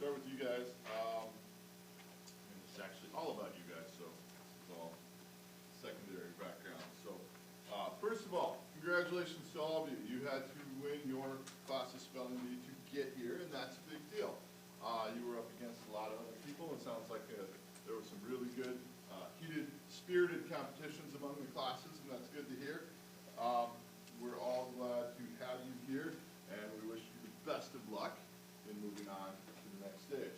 start with you guys. And it's actually all about you guys, so it's all secondary background. So, first of all, congratulations to all of you. You had to win your class of spelling bee to get here, and that's a big deal. You were up against a lot of other people. It sounds like there were some really good, heated, spirited competitions among the classes, and that's good to hear. We're all glad to have you here, and we wish you the best of luck in moving on to the next stage.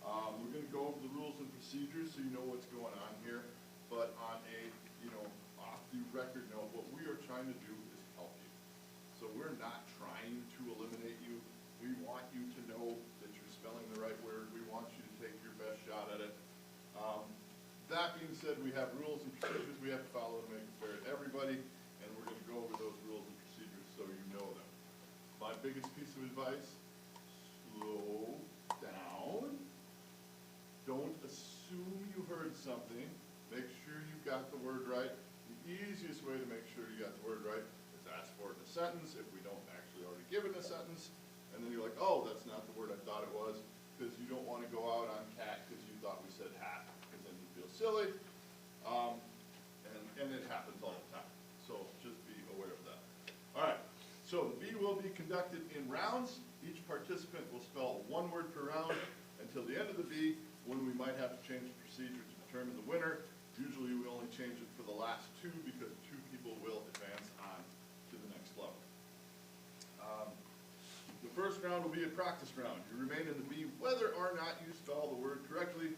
We're going to go over the rules and procedures so you know what's going on here, but on a, off-the-record note, what we are trying to do is help you. So we're not trying to eliminate you. We want you to know that you're spelling the right word. We want you to take your best shot at it. That being said, we have rules and procedures we have to follow to make it fair to everybody, and we're going to go over those rules and procedures so you know them. My biggest piece of advice, slow down. Don't assume you heard something. Make sure you got the word right. The easiest way to make sure you got the word right is ask for it in a sentence if we don't actually already give it in a sentence. And then you're like, oh, that's not the word I thought it was, because you don't want to go out on cat because you thought we said hat, because then you feel silly. And it happens all the time. So just be aware of that. All right. So the bee will be conducted in rounds. Each participant will spell one word per round until the end of the bee, when we might have to change the procedure to determine the winner. Usually we only change it for the last two because two people will advance on to the next level. The first round will be a practice round. You remain in the bee whether or not you spell the word correctly.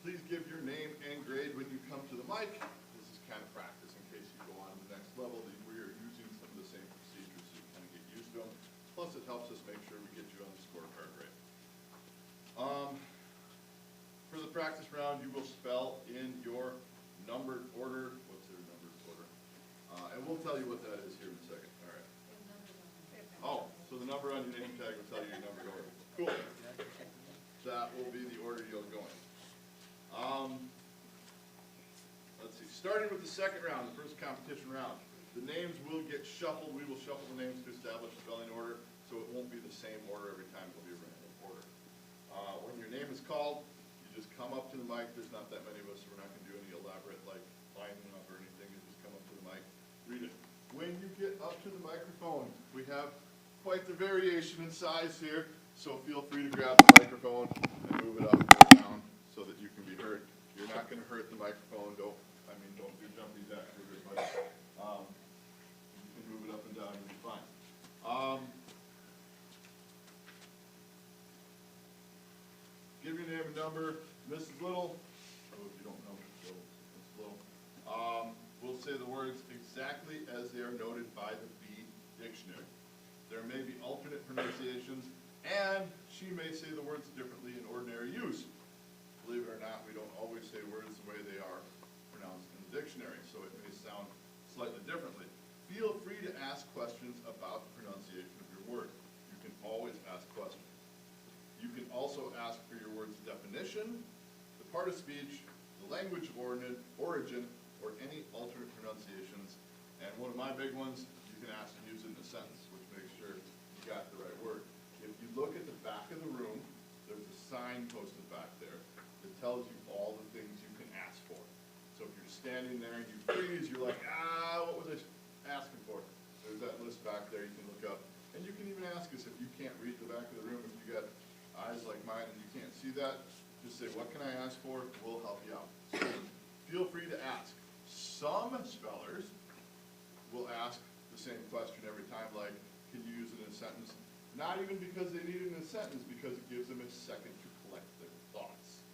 Please give your name and grade when you come to the mic. This is kind of practice in case you go on to the next level. We are using some of the same procedures so you kind of get used to them. Plus it helps us make sure we get you on the scorecard right. For the practice round, you will spell in your numbered order. What's your numbered order? And we'll tell you what that is here in a second. All right. Oh, so the number on your name tag will tell you your numbered order. Cool. That will be the order you'll go in. Let's see. Starting with the second round, the first competition round, the names will get shuffled. We will shuffle the names to establish spelling order, so it won't be the same order every time. It'll be a random order. When your name is called, just come up to the mic. There's not that many of us, so we're not going to do any elaborate like lining up or anything. You just come up to the mic, read it. When you get up to the microphone, we have quite the variation in size here, so feel free to grab the microphone and move it up or down so that you can be heard. You're not going to hurt the microphone. Don't do jumping jacks with it, but you can move it up and down. You'll be fine. Give your name and number. Mrs. Little, oh, if you don't know, Mrs. Little, we'll say the words exactly as they are noted by the bee dictionary. There may be alternate pronunciations, and she may say the words differently in ordinary use. Believe it or not, we don't always say words the way they are pronounced in the dictionary, so it may sound slightly differently. Feel free to ask questions about the pronunciation of your word. You can always ask questions. You can also ask for your word's definition, the part of speech, the language of origin, or any alternate pronunciations. And one of my big ones, you can ask to use it in a sentence, which makes sure you got the right word. If you look at the back of the room, there's a sign posted back there that tells you all the things you can ask for. So if you're standing there and you freeze, you're like, what was I asking for? There's that list back there you can look up. And you can even ask us if you can't read the back of the room, if you got eyes like mine and you can't see that, just say, what can I ask for? We'll help you out. So feel free to ask. Some spellers will ask the same question every time, like, can you use it in a sentence? Not even because they need it in a sentence, because it gives them a second to collect their thoughts.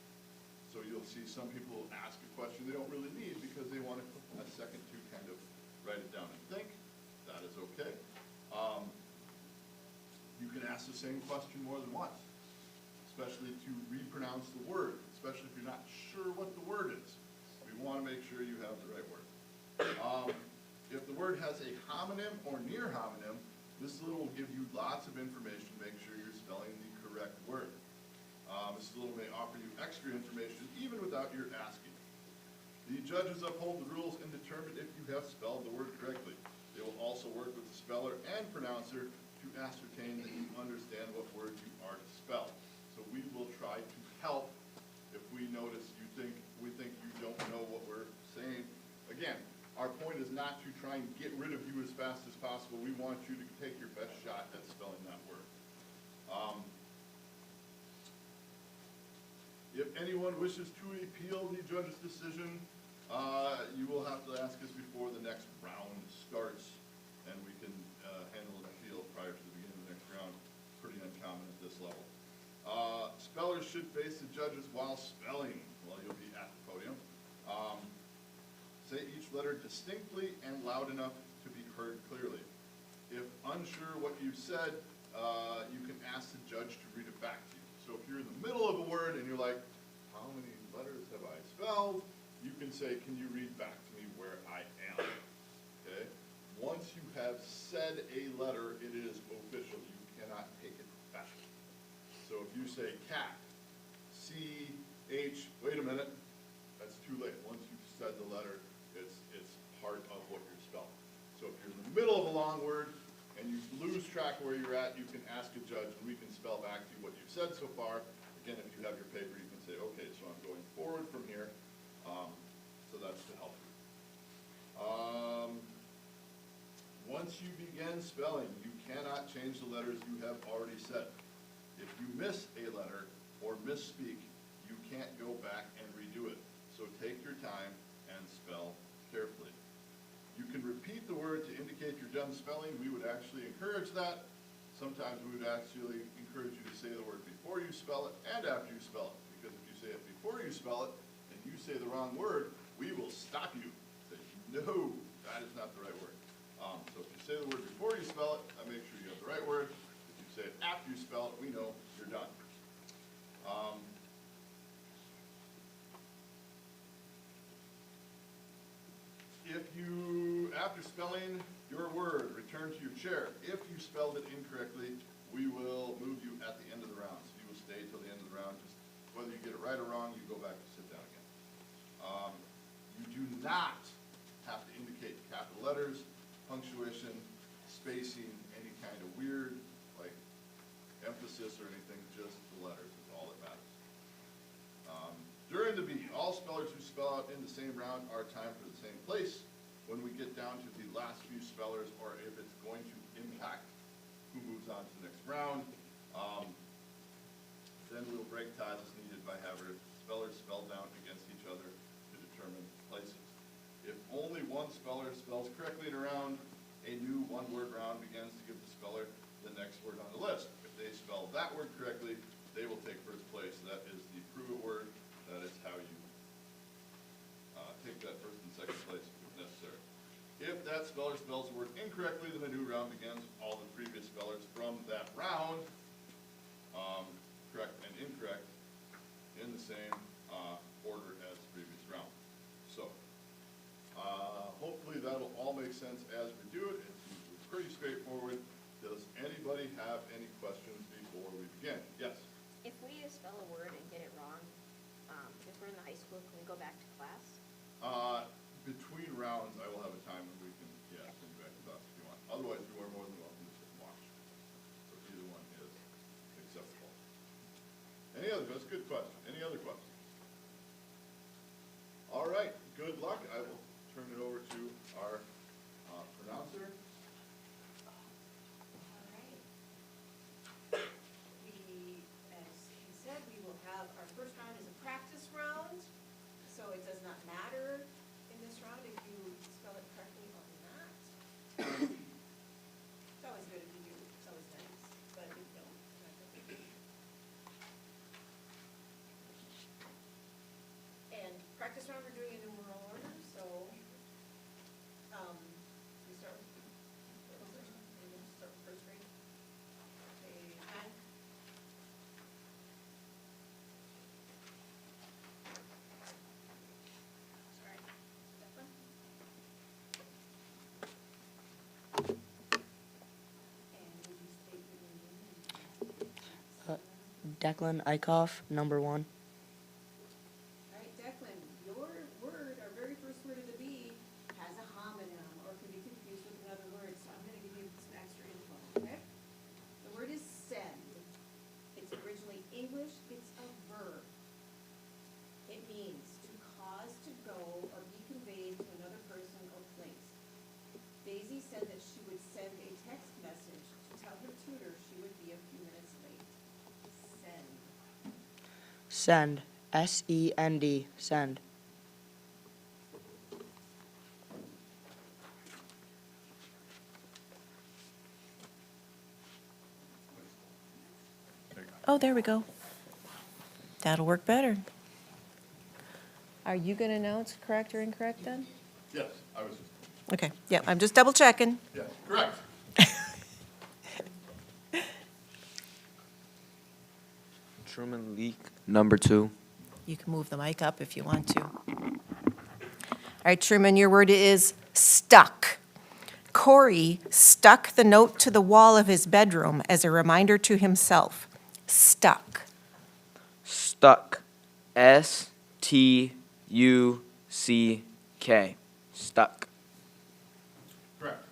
So you'll see some people ask a question they don't really need because they want a second to kind of write it down and think. That is okay. You can ask the same question more than once, especially to repronounce the word, especially if you're not sure what the word is. We want to make sure you have the right word. If the word has a homonym or near homonym, Mrs. Little will give you lots of information to make sure you're spelling the correct word. Mrs. Little may offer you extra information even without your asking. The judges uphold the rules and determine if you have spelled the word correctly. They will also work with the speller and pronouncer to ascertain that you understand what word you are to spell. So we will try to help if we notice we think you don't know what we're saying. Again, our point is not to try and get rid of you as fast as possible. We want you to take your best shot at spelling that word. If anyone wishes to appeal the judge's decision, you will have to ask us before the next round starts, and we can handle an appeal prior to the beginning of the next round. Pretty uncommon at this level. Spellers should face the judges while spelling. Well, you'll be at the podium. Say each letter distinctly and loud enough to be heard clearly. If unsure what you've said, you can ask the judge to read it back to you. So if you're in the middle of a word and you're like, how many letters have I spelled? You can say, can you read back to me where I am? Okay? Once you have said a letter, it is official. You cannot take it back. So if you say cat, C-H, wait a minute, that's too late. Once you've said the letter, it's part of what you're spelling. So if you're in the middle of a long word and you lose track of where you're at, you can ask a judge and we can spell back to you what you've said so far. Again, if you have your paper, you can say, okay, so I'm going forward from here. So that's to help you. Once you begin spelling, you cannot change the letters you have already said. If you miss a letter or misspeak, you can't go back and redo it. So take your time and spell carefully. You can repeat the word to indicate you're done spelling. We would actually encourage that. Sometimes we would actually encourage you to say the word before you spell it and after you spell it. Because if you say it before you spell it and you say the wrong word, we will stop you. Say, no, that is not the right word. So if you say the word before you spell it, I make sure you have the right word. If you say it after you spell it, we know you're done. If you, after spelling your word, return to your chair. If you spelled it incorrectly, we will move you at the end of the round. So you will stay till the end of the round. Just whether you get it right or wrong, you go back and sit down again. You do not have to indicate capital letters, punctuation, spacing, any kind of weird, like emphasis or anything, just the letters is all that matters. During the beat, all spellers who spell out in the same round are timed for the same place. When we get down to the last few spellers, or if it's going to impact who moves on to the next round, then we'll break ties as needed by having spellers spell down against each other to determine places. If only one speller spells correctly in a round, a new one-word round begins to give the speller the next word on the list. If they spell that word correctly, they will take first place. That is the prove it word. That is how you take that first and second place if necessary. If that speller spells the word incorrectly, then a new round begins. All the previous spellers from that round, correct and incorrect, in the same order as the previous round. So, hopefully that'll all make sense as we do it. It's pretty straightforward. Does anybody have any questions before we begin? Yes? If we spell a word and get it wrong, if we're in the high school, can we go back to class? Between rounds, I will have a time when we can, send you back to class if you want. Otherwise, you are more than welcome to sit and watch. So either one is acceptable. Any other, that's a good question. Any other questions? All right, good luck. I will turn it over to our pronouncer. All right. As he said, we will have, our first round is a practice round, so it does not matter in this round if you spell it correctly or not. It's always good if you do, it's always nice, but if you don't, not good. And practice round, we're doing in numeral order, so, we start with, start with first grade. Page 10. Sorry. Declan? And would you state your name? Declan Eichhoff, number 1. All right, Declan, your word, our very first word of the B, has a homonym or can be confused with another word, so I'm gonna give you some extra info, okay? The word is send. It's originally English Send. S-E-N-D. Send. Oh, there we go. That'll work better. Are you going to announce correct or incorrect then? Yes, I was just, Okay, yeah, I'm just double checking. yes, correct. Truman Leak, number 2. You can move the mic up if you want to. All right, Truman, your word is stuck. Corey stuck the note to the wall of his bedroom as a reminder to himself. Stuck. Stuck. S-T-U-C-K. Stuck. Correct.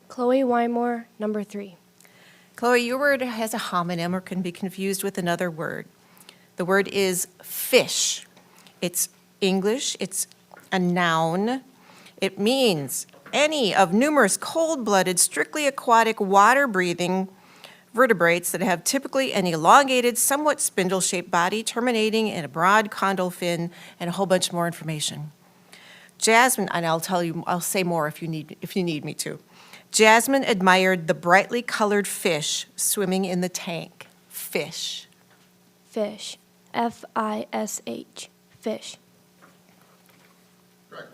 Chloe Wymore, number 3. Chloe, your word has a homonym or can be confused with another word. The word is fish. It's English, it's a noun. It means any of numerous cold-blooded, strictly aquatic, water-breathing vertebrates that have typically an elongated, somewhat spindle-shaped body terminating in a broad caudal fin, and a whole bunch more information. Jasmine, and I'll say more if you need me to. Jasmine admired the brightly colored fish swimming in the tank. Fish. Fish. F-I-S-H. Fish. Correct.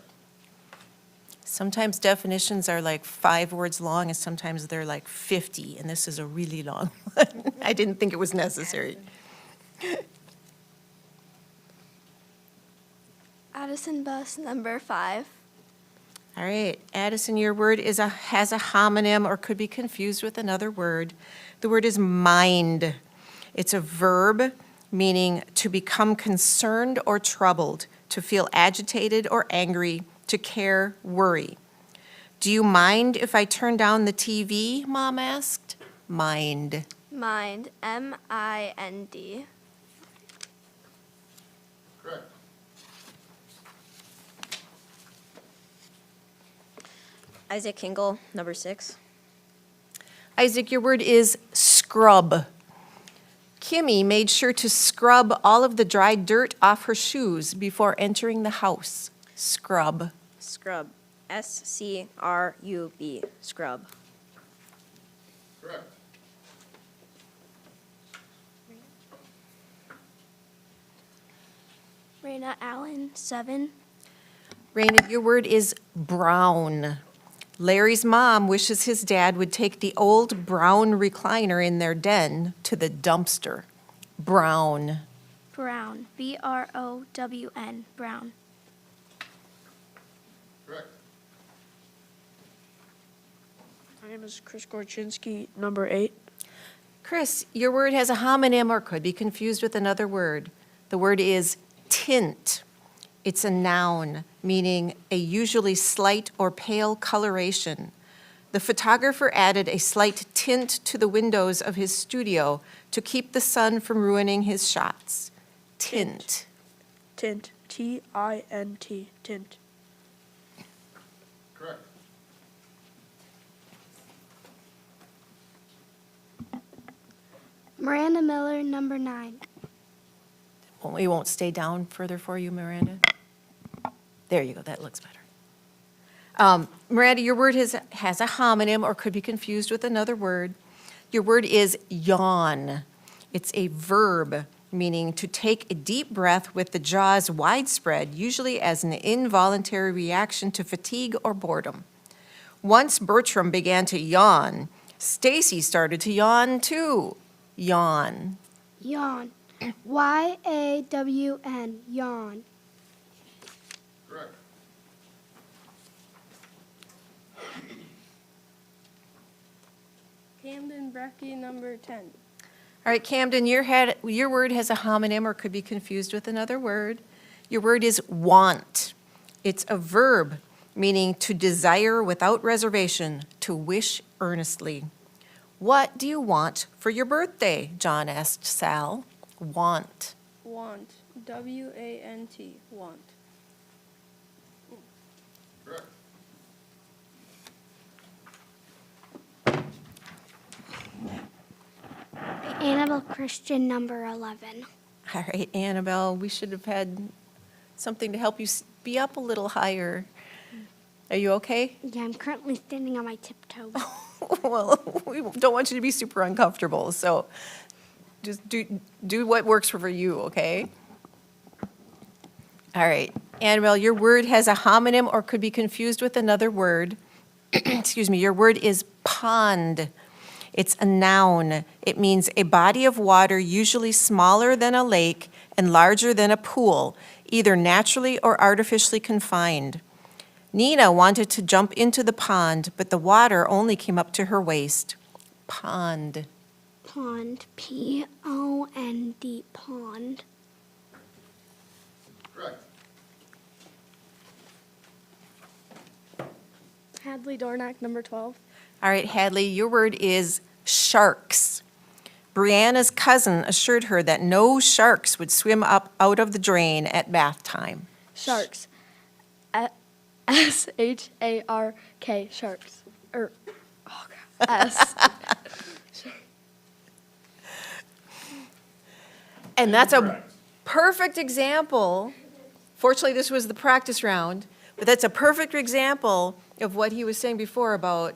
Sometimes definitions are like 5 words long, and sometimes they're like 50, and this is a really long one. I didn't think it was necessary. Addison Bus, number 5. All right, Addison, your word has a homonym or could be confused with another word. The word is mind. It's a verb meaning to become concerned or troubled, to feel agitated or angry, to care, worry. Do you mind if I turn down the TV? Mom asked. Mind. Mind, M-I-N-D. Correct. Isaac Kingle, number 6. Isaac, your word is scrub. Kimmy made sure to scrub all of the dry dirt off her shoes before entering the house. Scrub. Scrub. S-C-R-U-B. Scrub. Correct. Raina Allen, 7. Raina, your word is brown. Larry's mom wishes his dad would take the old brown recliner in their den to the dumpster. Brown. Brown, B-R-O-W-N, Brown. Correct. My name is Chris Gorczynski, number 8. Chris, your word has a homonym or could be confused with another word. The word is tint. It's a noun, meaning a usually slight or pale coloration. The photographer added a slight tint to the windows of his studio to keep the sun from ruining his shots. Tint. Tint. T-I-N-T. Tint. Correct. Miranda Miller, number 9. We won't stay down further for you, Miranda. There you go, that looks better. Miranda, your word has a homonym or could be confused with another word. Your word is yawn. It's a verb meaning to take a deep breath with the jaws widespread, usually as an involuntary reaction to fatigue or boredom. Once Bertram began to yawn, Stacy started to yawn too. Yawn. Yawn, Y-A-W-N, yawn. Correct. Camden Brecky, number 10. All right, Camden, your word has a homonym or could be confused with another word. Your word is want. It's a verb meaning to desire without reservation, to wish earnestly. What do you want for your birthday? John asked Sal. Want. Want, W-A-N-T, want. Correct. Annabelle Christian, number 11. All right, Annabelle, we should have had something to help you be up a little higher. Are you okay? Yeah, I'm currently standing on my tiptoes. Well, we don't want you to be super uncomfortable, so just do what works for you, okay? All right, Annabelle, your word has a homonym or could be confused with another word. Excuse me, your word is pond. It's a noun. It means a body of water usually smaller than a lake and larger than a pool, either naturally or artificially confined. Nina wanted to jump into the pond, but the water only came up to her waist. Pond. Pond, P-O-N-D, pond. Correct. Hadley Dornack, number 12. All right, Hadley, your word is sharks. Brianna's cousin assured her that no sharks would swim up out of the drain at bath time. Sharks. S-H-A-R-K, sharks. Oh God. S. And that's a Correct. perfect example. Fortunately, this was the practice round, but that's a perfect example of what he was saying before about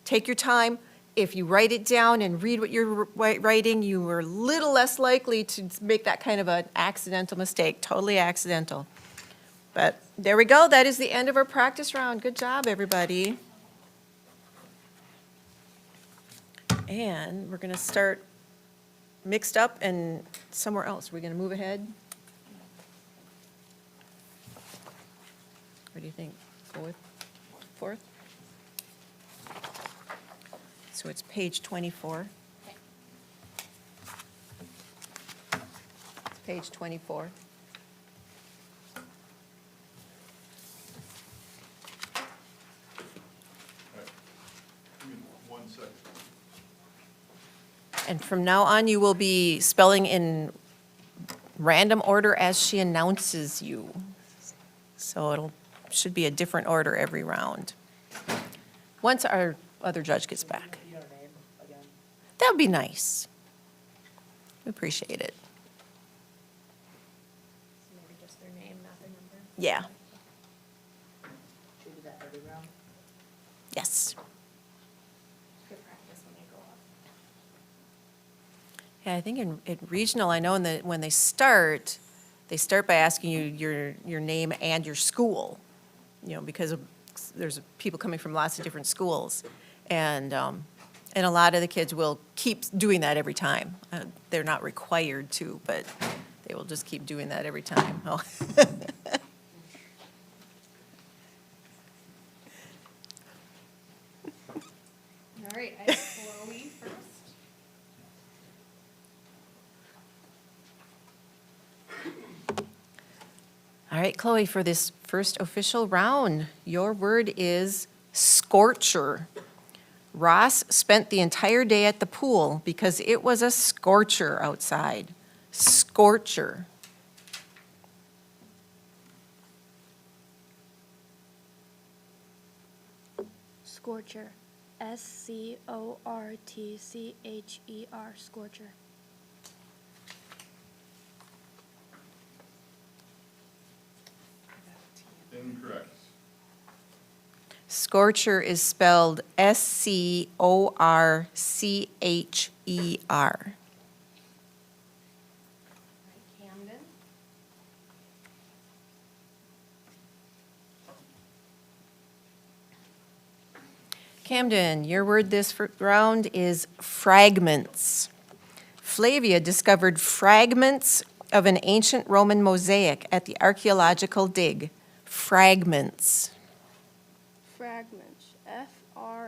take your time. If you write it down and read what you're writing, you are a little less likely to make that kind of an accidental mistake, totally accidental. But there we go. That is the end of our practice round. Good job, everybody. And we're going to start mixed up and somewhere else. We're going to move ahead. What do you think? Fourth? So it's page 24. It's page 24. Give me 1 second. And from now on, you will be spelling in random order as she announces you. So it'll, should be a different order every round. Once our other judge gets back. That would be nice. We appreciate it. Maybe just their name, not their number. Yeah. Yes. Good practice when they go up. Yeah, I think in regional, I know when they start by asking you your name and your school, because there's people coming from lots of different schools. And a lot of the kids will keep doing that every time. They're not required to, but they will just keep doing that every time. Oh. All right, I have Chloe first. All right, Chloe, for this first official round, your word is scorcher. Ross spent the entire day at the pool because it was a scorcher outside. Scorcher. Scorcher. S-C-O-R-T-C-H-E-R, scorcher. Incorrect. Scorcher is spelled S-C-O-R-C-H-E-R. Camden. Camden, your word this round is fragments. Flavia discovered fragments of an ancient Roman mosaic at the archaeological dig. Fragments. Fragments. F-R-A-G-M-E-N-T-S.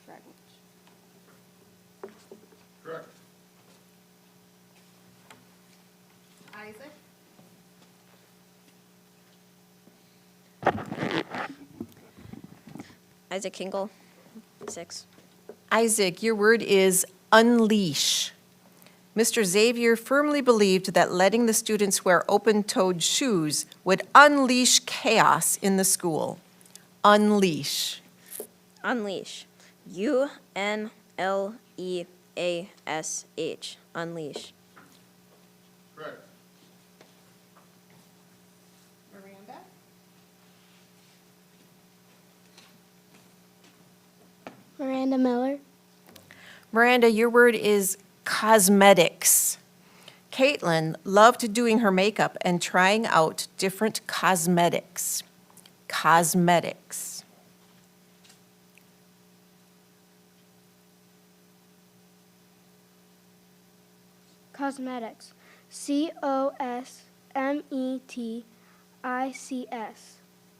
Fragments. Correct. Isaac. Isaac Kingle, 6. Isaac, your word is unleash. Mr. Xavier firmly believed that letting the students wear open-toed shoes would unleash chaos in the school. Unleash. Unleash. U-N-L-E-A-S-H. L-E-A-S-H, unleash. Correct. Miranda? Miranda Miller. Miranda, your word is cosmetics. Caitlin loved doing her makeup and trying out different cosmetics. Cosmetics. Cosmetics. C-O-S-M-E-T-I-C-S.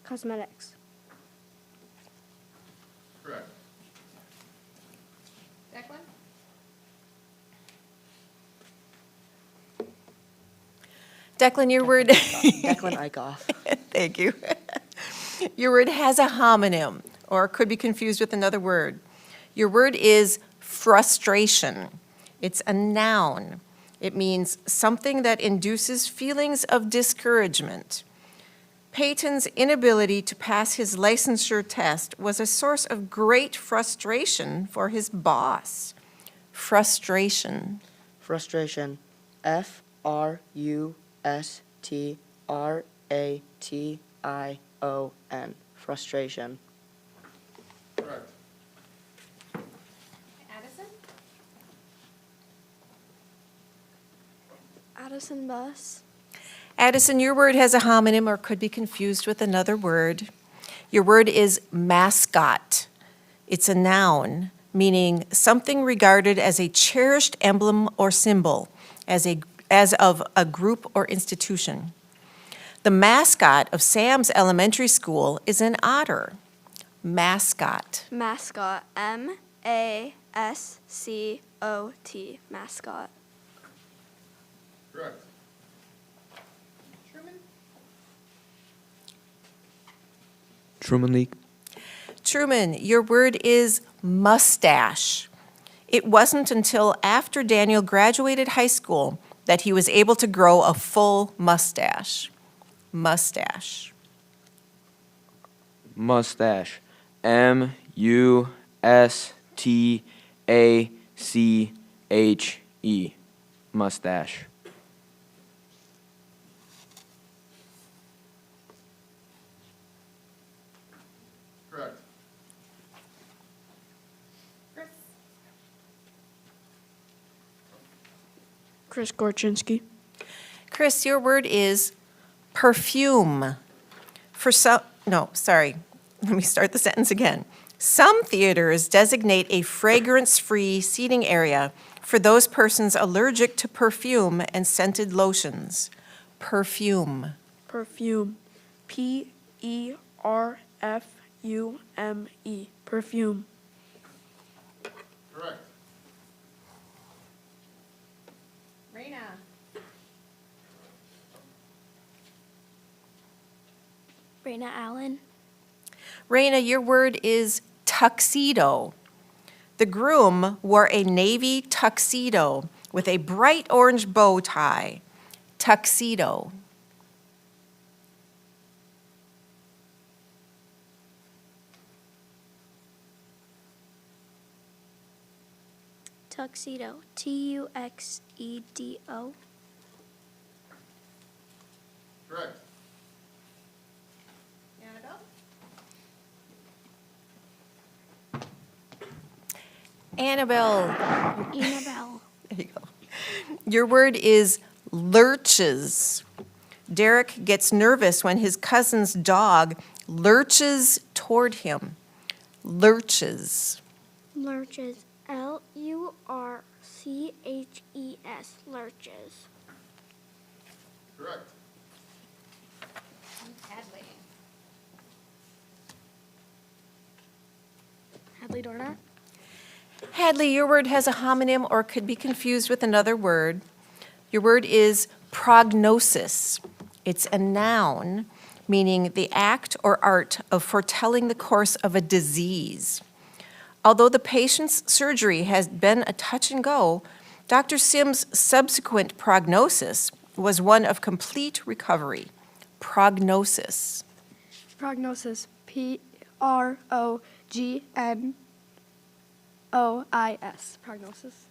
Cosmetics. Correct. Declan? Declan, your word. Declan Eichhoff. Thank you. Your word has a homonym, or could be confused with another word. Your word is frustration. It's a noun. It means something that induces feelings of discouragement. Peyton's inability to pass his licensure test was a source of great frustration for his boss. Frustration. Frustration. F-R-U-S-T-R-A-T-I-O-N. Frustration. Correct. Addison? Addison Bus. Addison, your word has a homonym or could be confused with another word. Your word is mascot. It's a noun, meaning something regarded as a cherished emblem or symbol, as of a group or institution. The mascot of Sam's elementary school is an otter. Mascot. Mascot. M-A-S-C-O-T. Mascot. Correct. Truman League. Truman, your word is mustache. It wasn't until after Daniel graduated high school that he was able to grow a full mustache. Mustache. Mustache. M-U-S-T-A-C-H-E. Mustache. Correct. Chris Gorczynski. Chris, your word is perfume. Let me start the sentence again. Some theaters designate a fragrance-free seating area for those persons allergic to perfume and scented lotions. Perfume. Perfume. P-E-R-F-U-M-E. Perfume. Correct. Raina. Raina Allen. Raina, your word is tuxedo. The groom wore a navy tuxedo with a bright orange bow tie. Tuxedo. Tuxedo. T-U-X-E-D-O. Correct. Annabelle. Annabelle. There you go. Your word is lurches. Derek gets nervous when his cousin's dog lurches toward him. Lurches. Lurches. L-U-R-C-H-E-S. Lurches. Correct. Hadley Dorna. Hadley, your word has a homonym or could be confused with another word. Your word is prognosis. It's a noun, meaning the act or art of foretelling the course of a disease. Although the patient's surgery has been a touch and go, Dr. Sims' subsequent prognosis was one of complete recovery. Prognosis. Prognosis. P-R-O-G-N-O-S-I-S. P-R-O-I-S. Prognosis.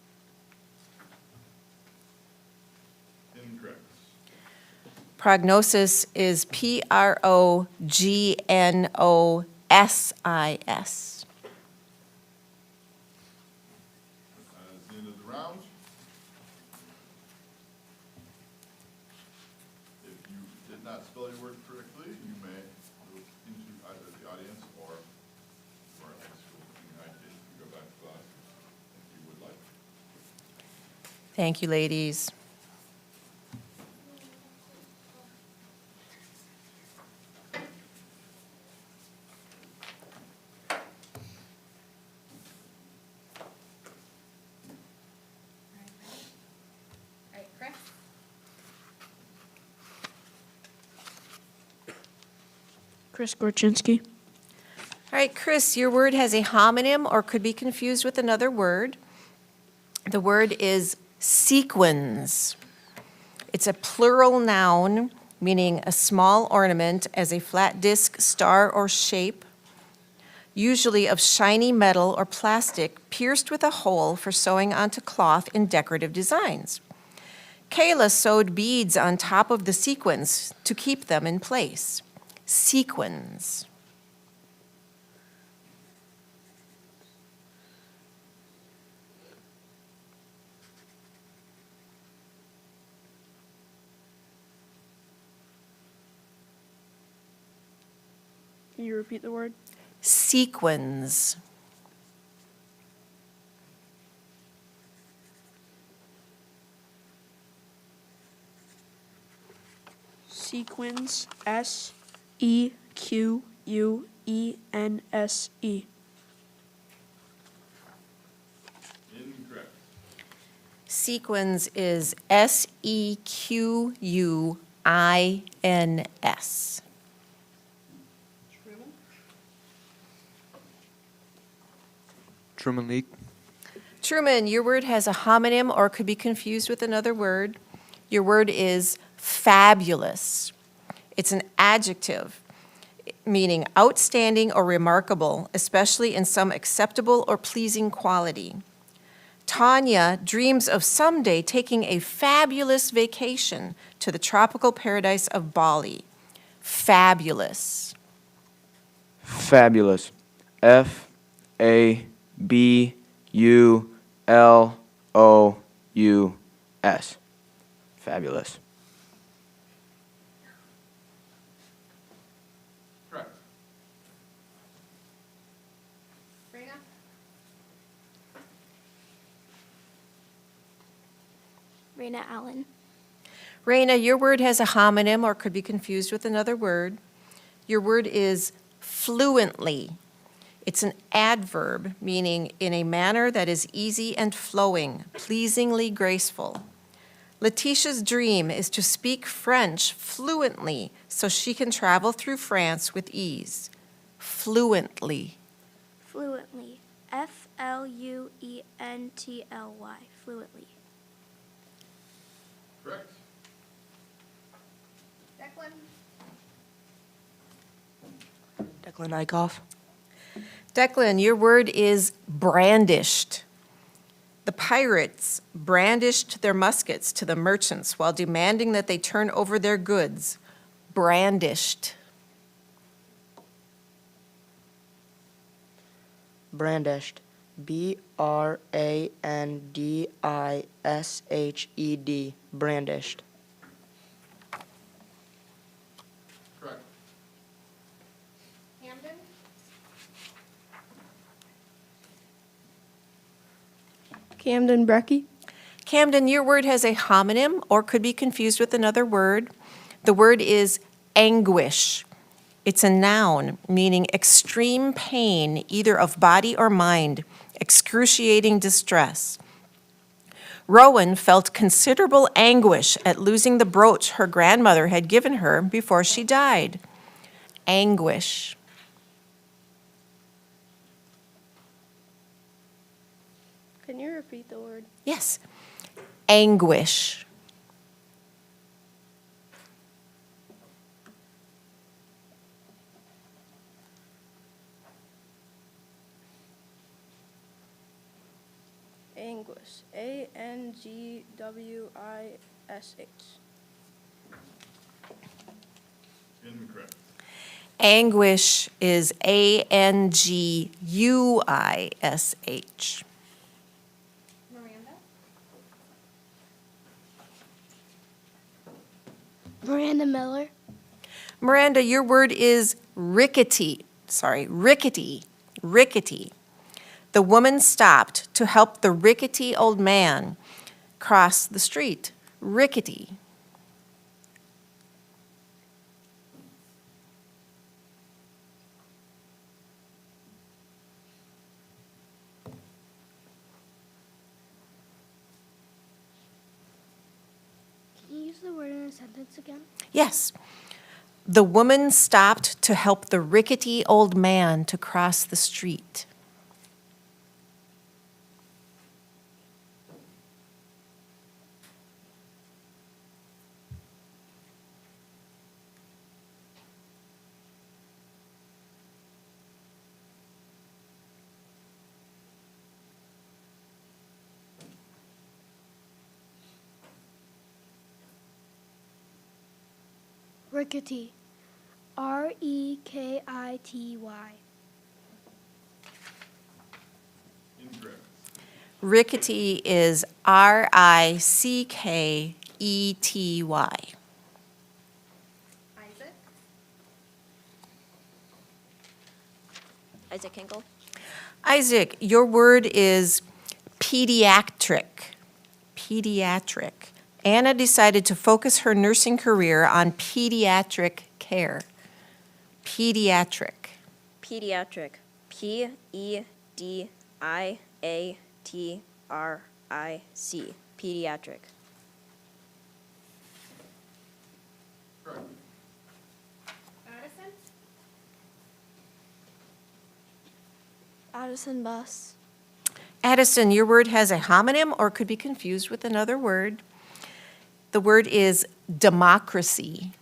Incorrect. Prognosis is Prognosis. That is the end of the round. If you did not spell your word correctly, you may move into either the audience or our high school junior high kids to go back to class if you would like. Thank you, ladies. All right, Chris? Chris Gorczynski. All right, Chris, your word has a homonym or could be confused with another word. The word is sequins. It's a plural noun, meaning a small ornament as a flat disc, star, or shape, usually of shiny metal or plastic, pierced with a hole for sewing onto cloth in decorative designs. Kayla sewed beads on top of the sequins to keep them in place. Sequins. Can you repeat the word? Sequins. Sequins. S-E-Q-U-E-N-S-E. Incorrect. Sequins is Sequins. Truman League. Truman, your word has a homonym or could be confused with another word. Your word is fabulous. It's an adjective meaning outstanding or remarkable, especially in some acceptable or pleasing quality. Tanya dreams of someday taking a fabulous vacation to the tropical paradise of Bali. Fabulous. Fabulous. F-A-B-U-L-O-U-S. Fabulous. Correct. Rena? Raina Allen. Raina, your word has a homonym or could be confused with another word. Your word is fluently. It's an adverb meaning in a manner that is easy and flowing, pleasingly graceful. Letitia's dream is to speak French fluently so she can travel through France with ease. Fluently. Fluently. F-L-U-E-N-T-L-Y. Fluently. Correct. Declan? Declan Eichhoff. Declan, your word is brandished. The pirates brandished their muskets to the merchants while demanding that they turn over their goods. Brandished. Brandished. B-R-A-N-D-I-S-H-E-D. Brandished. Correct. Hamden? Camden Brecky. Camden, your word has a homonym or could be confused with another word. The word is anguish. It's a noun meaning extreme pain, either of body or mind, excruciating distress. Rowan felt considerable anguish at losing the brooch her grandmother had given her before she died. Anguish. Can you repeat the word? Yes. Anguish. Anguish. Angwis. Incorrect. Anguish is Anguish. Miranda? Miranda Miller. Miranda, your word is rickety. Rickety. The woman stopped to help the rickety old man cross the street. Rickety. Can you use the word in a sentence again? Yes. The woman stopped to help the rickety old man to cross the street. Rickety. Rekity. Incorrect. Rickety is Rickety. Isaac? Isaac Hinkle. Isaac, your word is pediatric. Pediatric. Anna decided to focus her nursing career on pediatric care. Pediatric. Pediatric. Pediatric. Pediatric. Correct. Addison? Addison Bus. Addison, your word has a homonym or could be confused with another word. The word is democracy.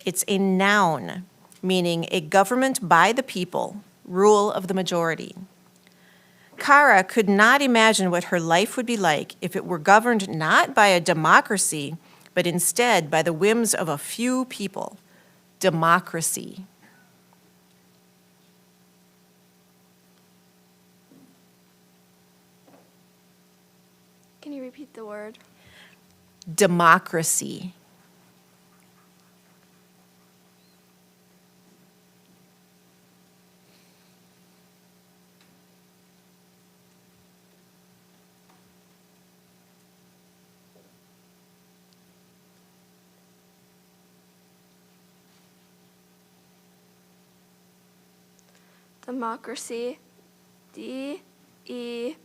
It's a noun, meaning a government by the people, rule of the majority. Kara could not imagine what her life would be like if it were governed not by a democracy, but instead by the whims of a few people. Democracy. Can you repeat the word? Democracy. Democracy. D-E.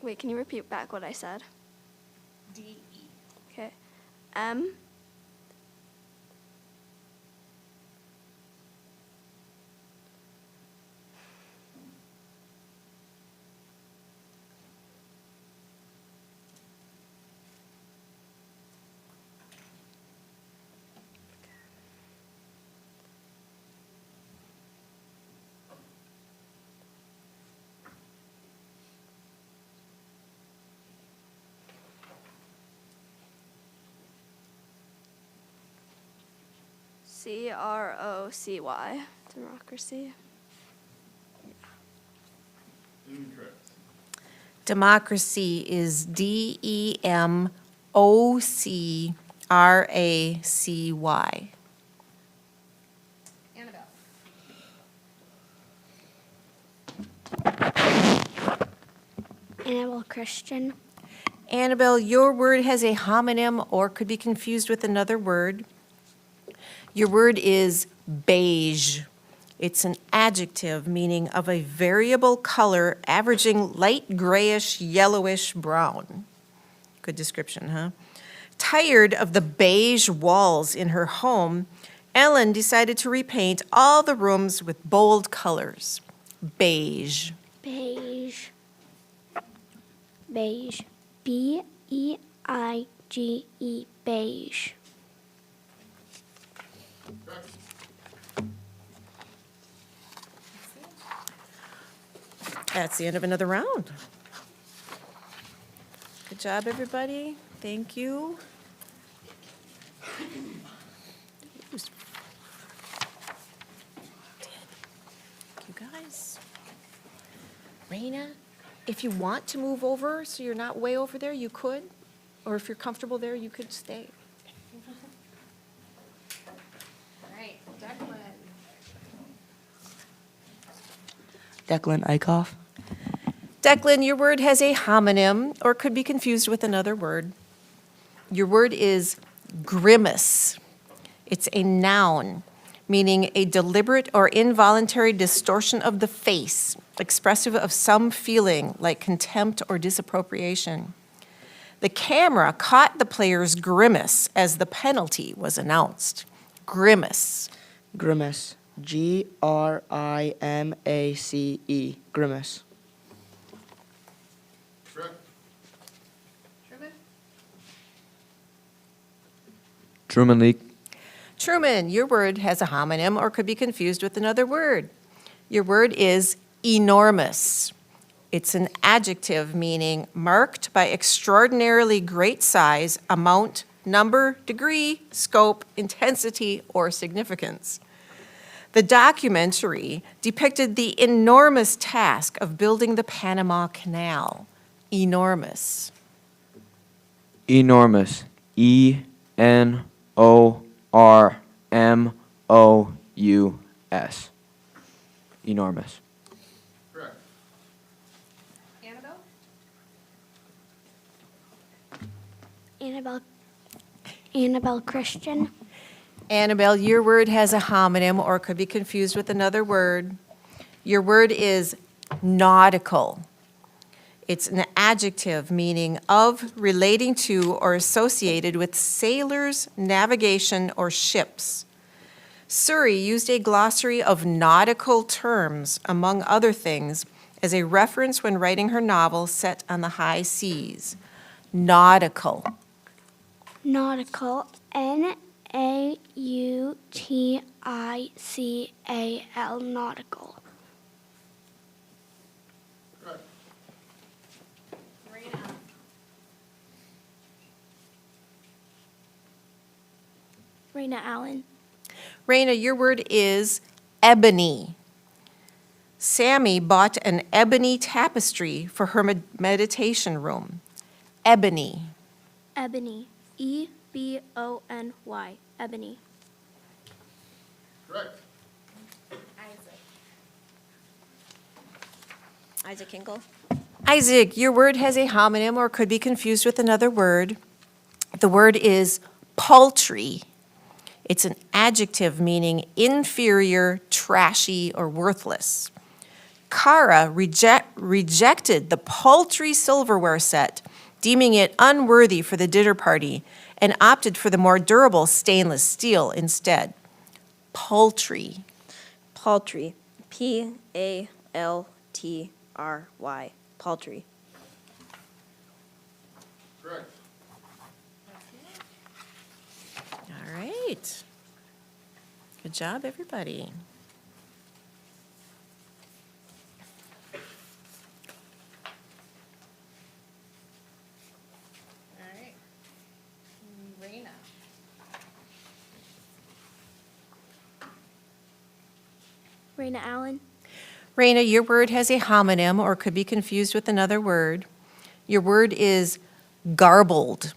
Wait, can you repeat back what I said? D-E. Okay. M. C-R-O-C-Y. Democracy. Incorrect. Democracy is Democracy. Annabelle? Annabelle Christian. Annabelle, your word has a homonym or could be confused with another word. Your word is beige. It's an adjective meaning of a variable color averaging light grayish, yellowish brown. Good description, huh? Tired of the beige walls in her home, Ellen decided to repaint all the rooms with bold colors. Beige. Beige. Beige. B-E-I-G-E. B-I-G-E, beige. Correct. That's the end of another round. Good job, everybody. Thank you. Thank you, guys. Raina, if you want to move over so you're not way over there, you could. Or if you're comfortable there, you could stay. All right, Declan. Declan Eichhoff. Declan, your word has a homonym or could be confused with another word. Your word is grimace. It's a noun, meaning a deliberate or involuntary distortion of the face, expressive of some feeling like contempt or disapprobation. The camera caught the player's grimace as the penalty was announced. Grimace. Grimace. G-R-I-M-A-C-E. Grimace. Correct. Truman Leak. Truman, your word has a homonym or could be confused with another word. Your word is enormous. It's an adjective meaning marked by extraordinarily great size, amount, number, degree, scope, intensity, or significance. The documentary depicted the enormous task of building the Panama Canal. Enormous. Enormous. E-N-O-R-M-O-U-S. Enormous. Correct. Annabelle Christian. Annabelle, your word has a homonym or could be confused with another word. Your word is nautical. It's an adjective meaning of, relating to, or associated with sailors, navigation, or ships. Surrey used a glossary of nautical terms, among other things, as a reference when writing her novel set on the high seas. Nautical. Nautical. N-A-U-T-I-C-A-L. Nautical. Correct. Raina Allen. Raina, your word is ebony. Sammy bought an ebony tapestry for her meditation room. Ebony. Ebony. E-B-O-N-Y. Ebony. Correct. Isaac Hinkle. Isaac, your word has a homonym or could be confused with another word. The word is paltry. It's an adjective meaning inferior, trashy, or worthless. Kara rejected the paltry silverware set, deeming it unworthy for the dinner party, and opted for the more durable stainless steel instead. Paltry. Paltry. P-A-L-T-R-Y. Paltry. Correct. All right. Good job, everybody. All right. Raina. Raina Allen. Raina, your word has a homonym or could be confused with another word. Your word is garbled.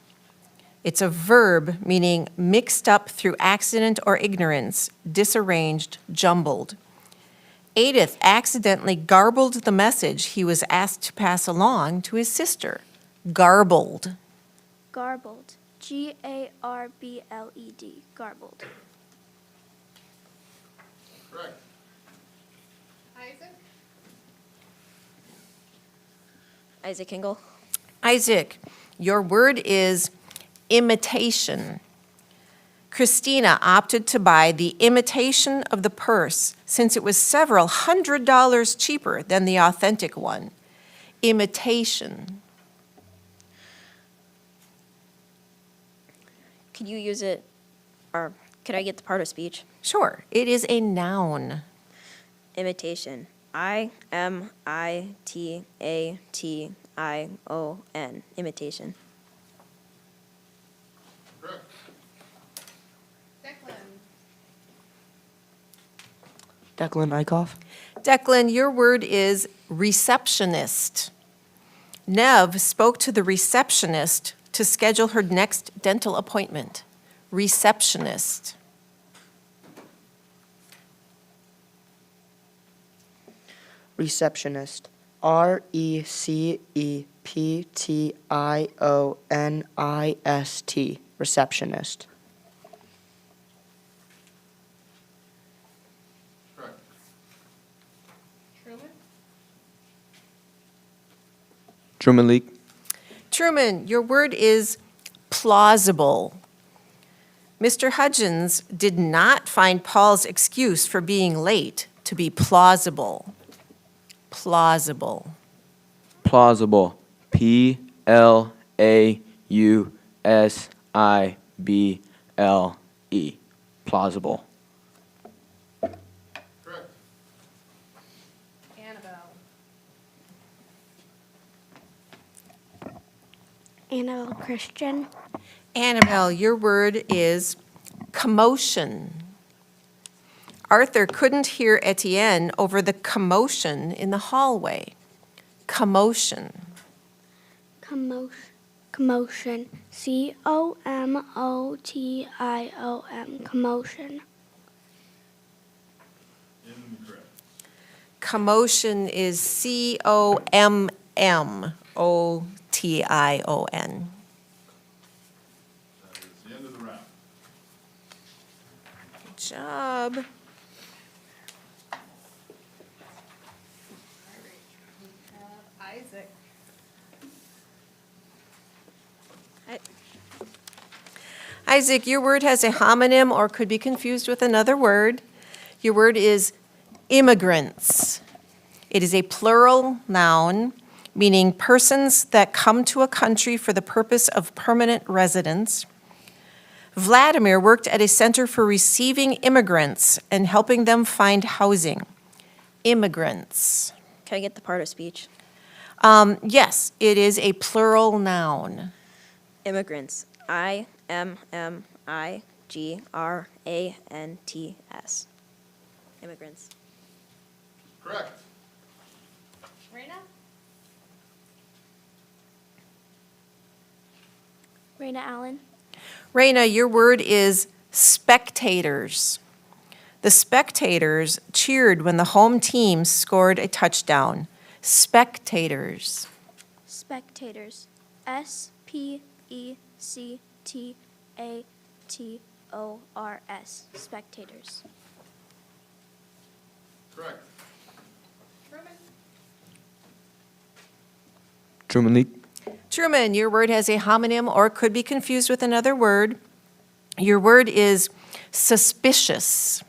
It's a verb meaning mixed up through accident or ignorance, disarranged, jumbled. Edith accidentally garbled the message he was asked to pass along to his sister. Garbled. Garbled. G-A-R-B-L-E-D. Garbled. Correct. Isaac Hinkle. Isaac, your word is imitation. Christina opted to buy the imitation of the purse since it was several $100s cheaper than the authentic one. Imitation. Could you use it, or could I get the part of speech? Sure, it is a noun. Imitation. IMITATION. Imitation. Correct. Declan Eichhoff. Declan, your word is receptionist. Nev spoke to the receptionist to schedule her next dental appointment. Receptionist. Receptionist. RECEPTIONIST. Receptionist. Correct. Truman Leak. Truman, your word is plausible. Mr. Hudgens did not find Paul's excuse for being late to be plausible. Plausible. Plausible. PLAUSIBLE. Plausible. Correct. Annabelle Christian. Annabelle, your word is commotion. Arthur couldn't hear Etienne over the commotion in the hallway. Commotion. Commotion. Commotion. COMOTION. Commotion. Incorrect. Commotion is COMMOTION. That is the end of the round. Good job. Isaac. Isaac, your word has a homonym or could be confused with another word. Your word is immigrants. It is a plural noun, meaning persons that come to a country for the purpose of permanent residence. Vladimir worked at a center for receiving immigrants and helping them find housing. Immigrants. Can I get the part of speech? Yes, it is a plural noun. Immigrants. IMMIGRANTS. Immigrants. Correct. Raina Allen. Raina, your word is spectators. The spectators cheered when the home team scored a touchdown. Spectators. Spectators. SPECTATORS. Spectators. Correct. Truman Leak. Truman, your word has a homonym or could be confused with another word. Your word is suspicious.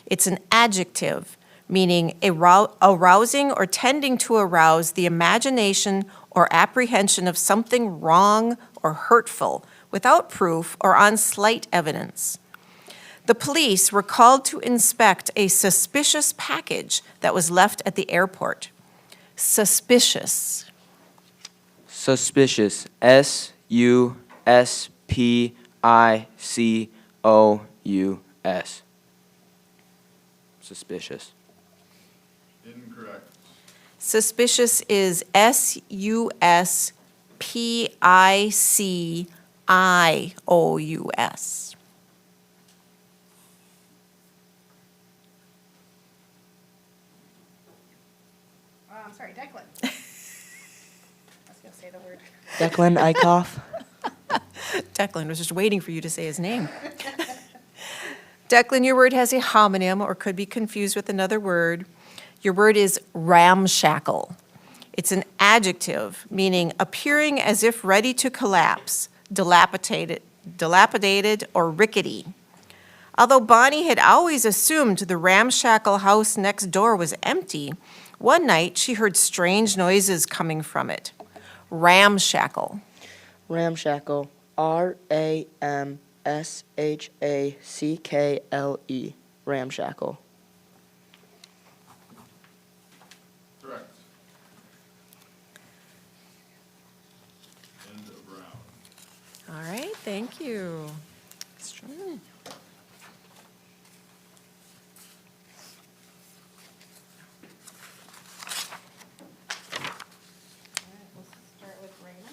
It's an adjective, meaning arousing or tending to arouse the imagination or apprehension of something wrong or hurtful without proof or on slight evidence. The police were called to inspect a suspicious package that was left at the airport. Suspicious. Suspicious. SUSPICOUS. Suspicious. Incorrect. Suspicious is SUSPICIOUS. I'm sorry, Declan. I was going to say the word. Declan Eichhoff. Declan was just waiting for you to say his name. Declan, your word has a homonym or could be confused with another word. Your word is ramshackle. It's an adjective meaning appearing as if ready to collapse, dilapidated or rickety. Although Bonnie had always assumed the ramshackle house next door was empty, one night she heard strange noises coming from it. Ramshackle. Ramshackle. S-H-A-C-K-L-E. Ramshackle. Correct. And Brown. All right, thank you. Sure. All right, we'll start with Raina.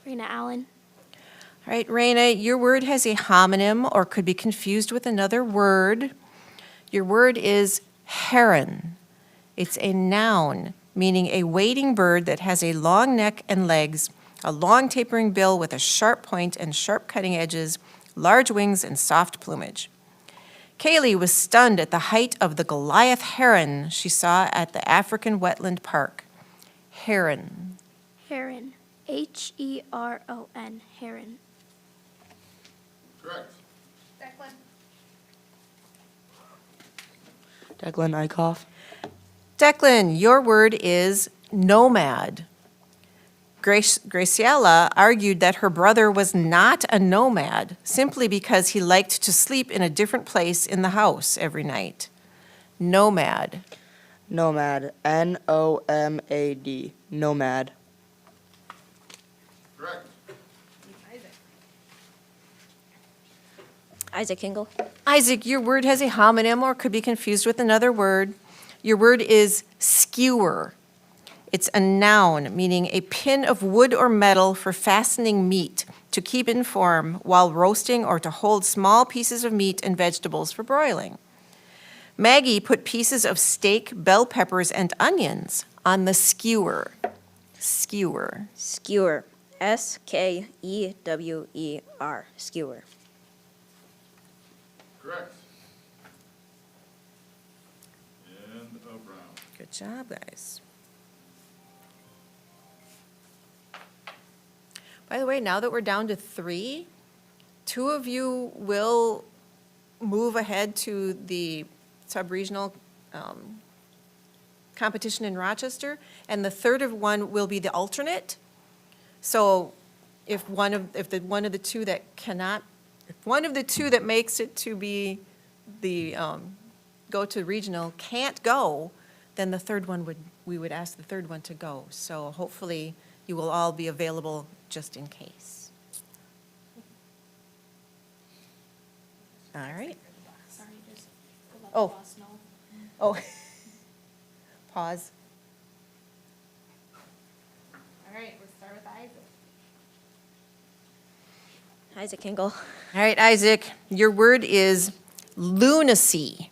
Raina Allen. All right, Raina, your word has a homonym or could be confused with another word. Your word is heron. It's a noun, meaning a wading bird that has a long neck and legs, a long tapering bill with a sharp point and sharp cutting edges, large wings, and soft plumage. Kaylee was stunned at the height of the Goliath heron she saw at the African Wetland Park. Heron. Heron. H-E-R-O-N. Heron. Correct. Declan. Declan Eichhoff. Declan, your word is nomad. Graciela argued that her brother was not a nomad simply because he liked to sleep in a different place in the house every night. Nomad. Nomad. N-O-M-A-D. Nomad. Correct. Isaac. Isaac Hingle. Isaac, your word has a homonym or could be confused with another word. Your word is skewer. It's a noun, meaning a pin of wood or metal for fastening meat to keep in form while roasting or to hold small pieces of meat and vegetables for broiling. Maggie put pieces of steak, bell peppers, and onions on the skewer. Skewer. Skewer. S-K-E-W-E-R. Skewer. Correct. And Brown. Good job, guys. By the way, now that we're down to 3, 2 of you will move ahead to the sub-regional competition in Rochester, and the third of one will be the alternate. So if one of the two that makes it to be the, go to regional can't go, then the third one we would ask the third one to go. So hopefully you will all be available just in case. All right. Sorry, just let Oh. the boss know. Oh, pause. All right, we'll start with Isaac. Isaac Hingle. All right, Isaac, your word is lunacy.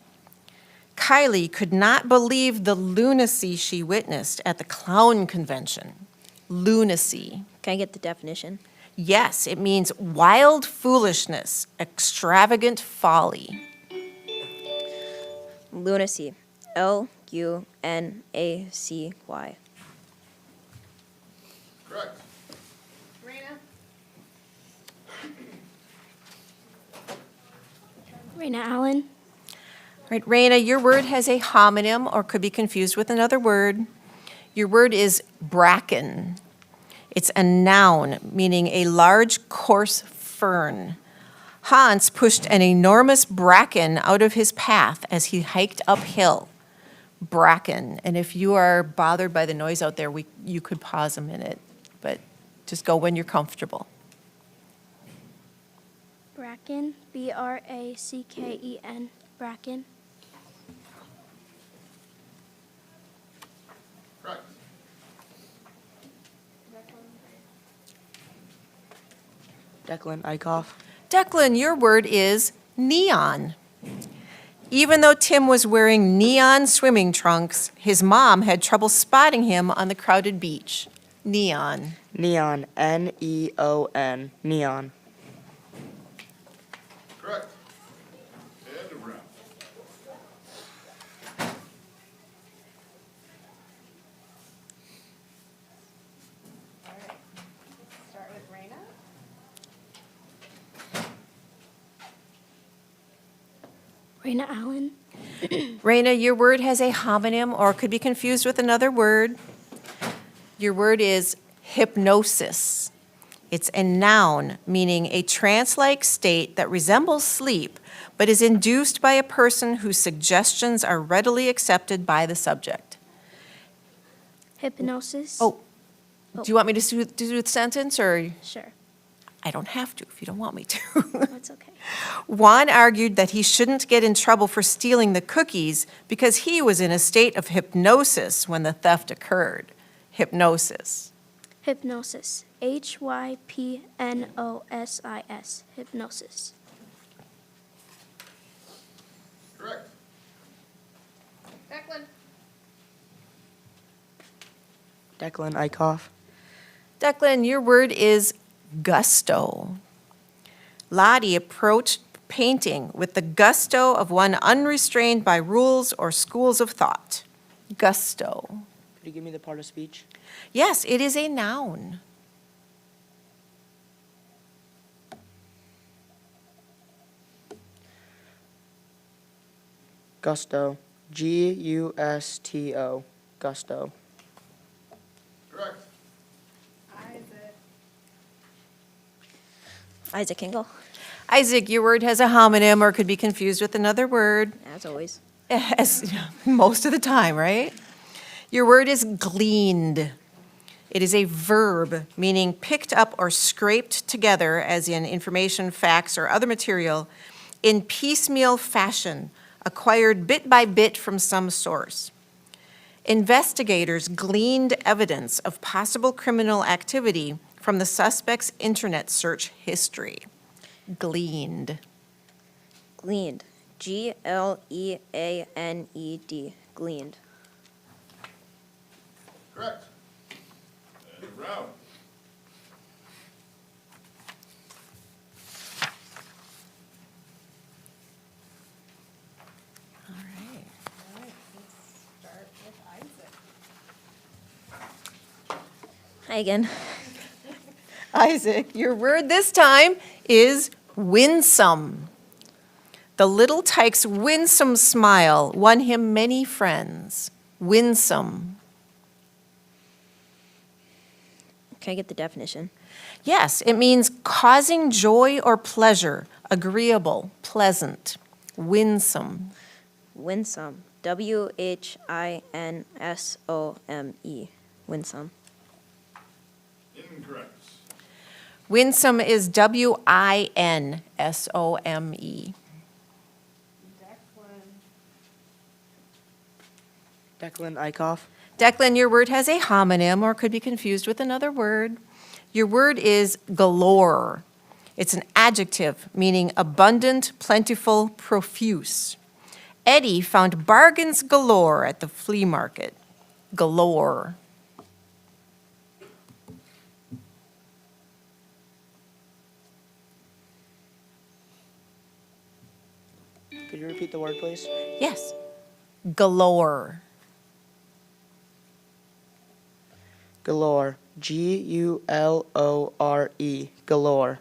Kylie could not believe the lunacy she witnessed at the clown convention. Lunacy. Can I get the definition? Yes, it means wild foolishness, extravagant folly. Lunacy. L-U-N-A-C-Y. Correct. Raina. Raina Allen. All right, Raina, your word has a homonym or could be confused with another word. Your word is bracken. It's a noun, meaning a large, coarse fern. Hans pushed an enormous bracken out of his path as he hiked uphill. Bracken. And if you are bothered by the noise out there, you could pause a minute, but just go when you're comfortable. Bracken. B-R-A-C-K-E-N. Bracken. Correct. Declan Eichhoff. Declan, your word is neon. Even though Tim was wearing neon swimming trunks, his mom had trouble spotting him on the crowded beach. Neon. Neon. N-E-O-N. Neon. Correct. And Brown. All right, let's start with Raina. Raina Allen. Raina, your word has a homonym or could be confused with another word. Your word is Hypnosis. It's a noun meaning a trance-like state that resembles sleep, but is induced by a person whose suggestions are readily accepted by the subject. Hypnosis. Oh, do you want me to do the sentence, or Sure. I don't have to if you don't want me to? That's okay. Juan argued that he shouldn't get in trouble for stealing the cookies because he was in a state of hypnosis when the theft occurred. Hypnosis. Hypnosis. Hypnosis. Hypnosis. Correct. Declan. Declan Eichhoff. Declan, your word is gusto. Lottie approached painting with the gusto of one unrestrained by rules or schools of thought. Gusto. Could you give me the part of speech? Yes, it is a noun. Gusto. Gusto. Gusto. Correct. Isaac. Isaac Kingle, Isaac, your word has a homonym or could be confused with another word. as always. As most of the time, right? Your word is gleaned. It is a verb meaning picked up or scraped together, as in information, facts, or other material, in piecemeal fashion, acquired bit by bit from some source. Investigators gleaned evidence of possible criminal activity from the suspect's internet search history. Gleaned. Gleaned. Gleaned. Gleaned. Correct. And round. All right. All right, let's start with Isaac. Hi again. Isaac, your word this time is winsome. The little tyke's winsome smile won him many friends. Winsome. Can I get the definition? Yes, it means causing joy or pleasure, agreeable, pleasant. Winsome. Winsome. Winsome. Winsome. Incorrect. Winsome is Winsome. Declan. Declan Eichhoff. Declan, your word has a homonym or could be confused with another word. Your word is galore. It's an adjective meaning abundant, plentiful, profuse. Eddie found bargains galore at the flea market. Galore. Could you repeat the word, please? Yes. Galore. Galore. Gulore. Galore.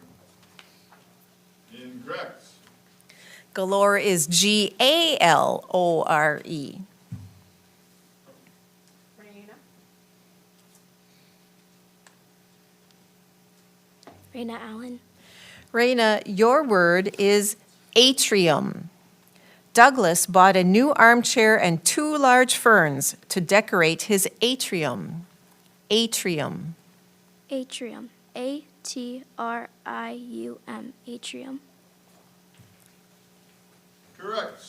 Incorrect. Galore is Galore. Raina. Raina Allen. Raina, your word is atrium. Douglas bought a new armchair and 2 large ferns to decorate his atrium. Atrium. Atrium. Atrium. Atrium. Correct.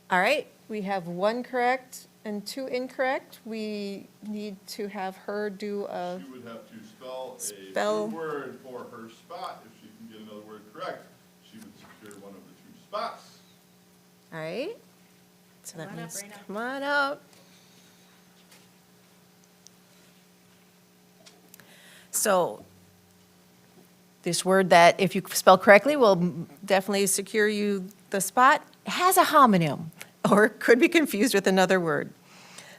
All right, we have 1 correct and 2 incorrect. We need to have her do a, She would have to spell Spell. a new word for her spot. If she can get another word correct, she would secure one of the 2 spots. all right? So that Come on up, means, Raina. come on up. So this word that, if you spell correctly, will definitely secure you the spot, has a homonym, or could be confused with another word.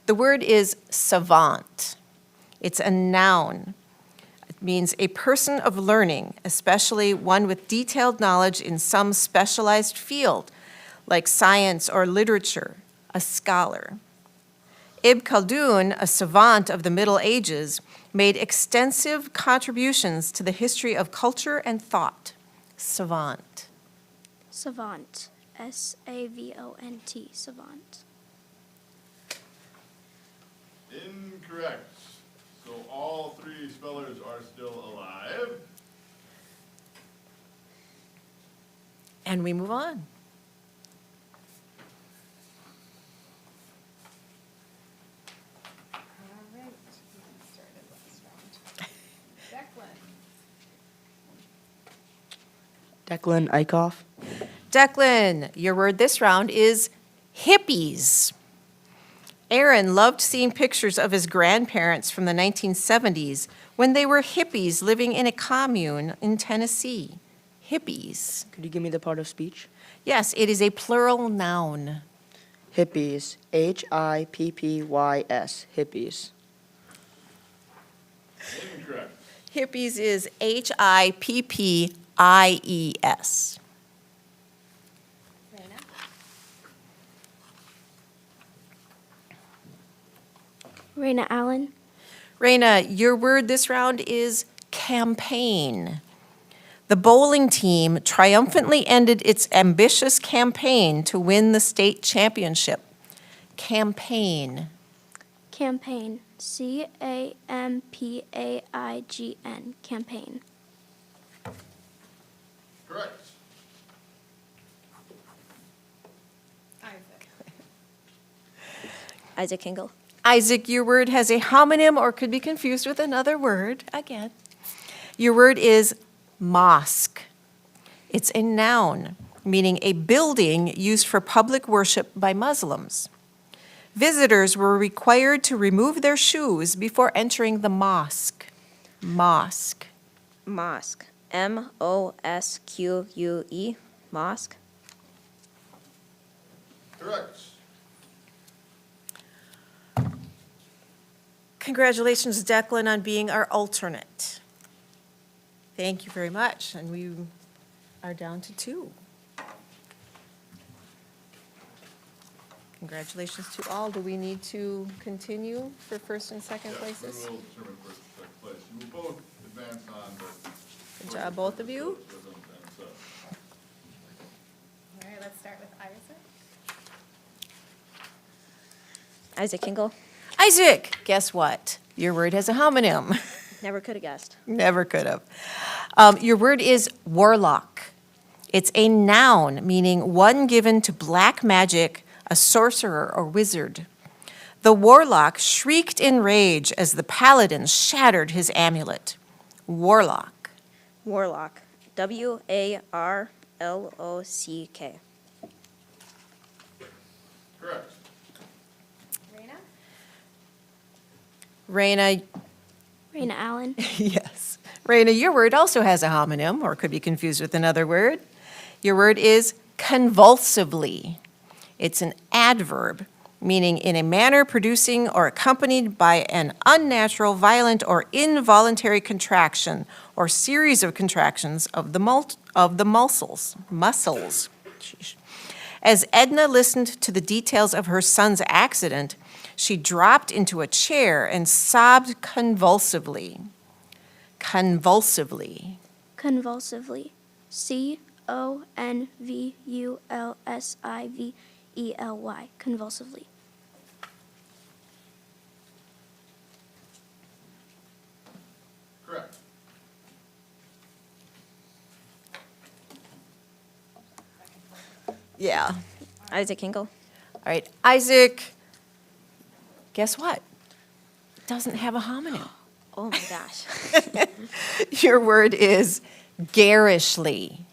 The word is savant. It's a noun. It means a person of learning, especially one with detailed knowledge in some specialized field, like science or literature, a scholar. Ibn Khaldun, a savant of the Middle Ages, made extensive contributions to the history of culture and thought. Savant. Savant. S-A-V-O-N-T. Savant. Incorrect. So all three spellers are still alive. And we move on. All right, we started last round. Declan. Declan Eichhoff. Declan, your word this round is hippies. Aaron loved seeing pictures of his grandparents from the 1970s when they were hippies living in a commune in Tennessee. Hippies. Could you give me the part of speech? Yes, it is a plural noun. Hippies. H-I-P-P-Y-S. Hippies. Incorrect. Hippies is Hippies. Raina. Raina Allen. Raina, your word this round is campaign. The bowling team triumphantly ended its ambitious campaign to win the state championship. Campaign. Campaign. C-A-M-P-A-I-G-N. Campaign. Correct. Isaac. Isaac Hingle. Isaac, your word has a homonym or could be confused with another word, again. Your word is mosque. It's a noun, meaning a building used for public worship by Muslims. Visitors were required to remove their shoes before entering the mosque. Mosque. Mosque. M-O-S-Q-U-E. Mosque. Correct. Congratulations, Declan, on being our alternate. Thank you very much, and we are down to 2. Congratulations to all. Do we need to continue for first and second Yes, places? we will determine first and second place. You will both advance on, but. Good job, both of you. All right, let's start with Isaac. Isaac Hingle. Isaac, guess what? Your word has a homonym. Never could have guessed. Never could have. Your word is warlock. It's a noun, meaning one given to black magic, a sorcerer or wizard. The warlock shrieked in rage as the paladin shattered his amulet. Warlock. Warlock. W-A-R-L-O-C-K. Correct. Raina. Raina, Raina Allen. yes. Raina, your word also has a homonym, or could be confused with another word. Your word is convulsively. It's an adverb, meaning in a manner producing or accompanied by an unnatural, violent, or involuntary contraction or series of contractions of the muscles. Sheesh. As Edna listened to the details of her son's accident, she dropped into a chair and sobbed convulsively. Convulsively. Convulsively. C-O-N-V-U-L-S-I-V-E-L-Y. Convulsively. Correct. Yeah. Isaac Hingle. All right, Isaac, guess what? It doesn't have a homonym. Oh my gosh. Your word is garishly.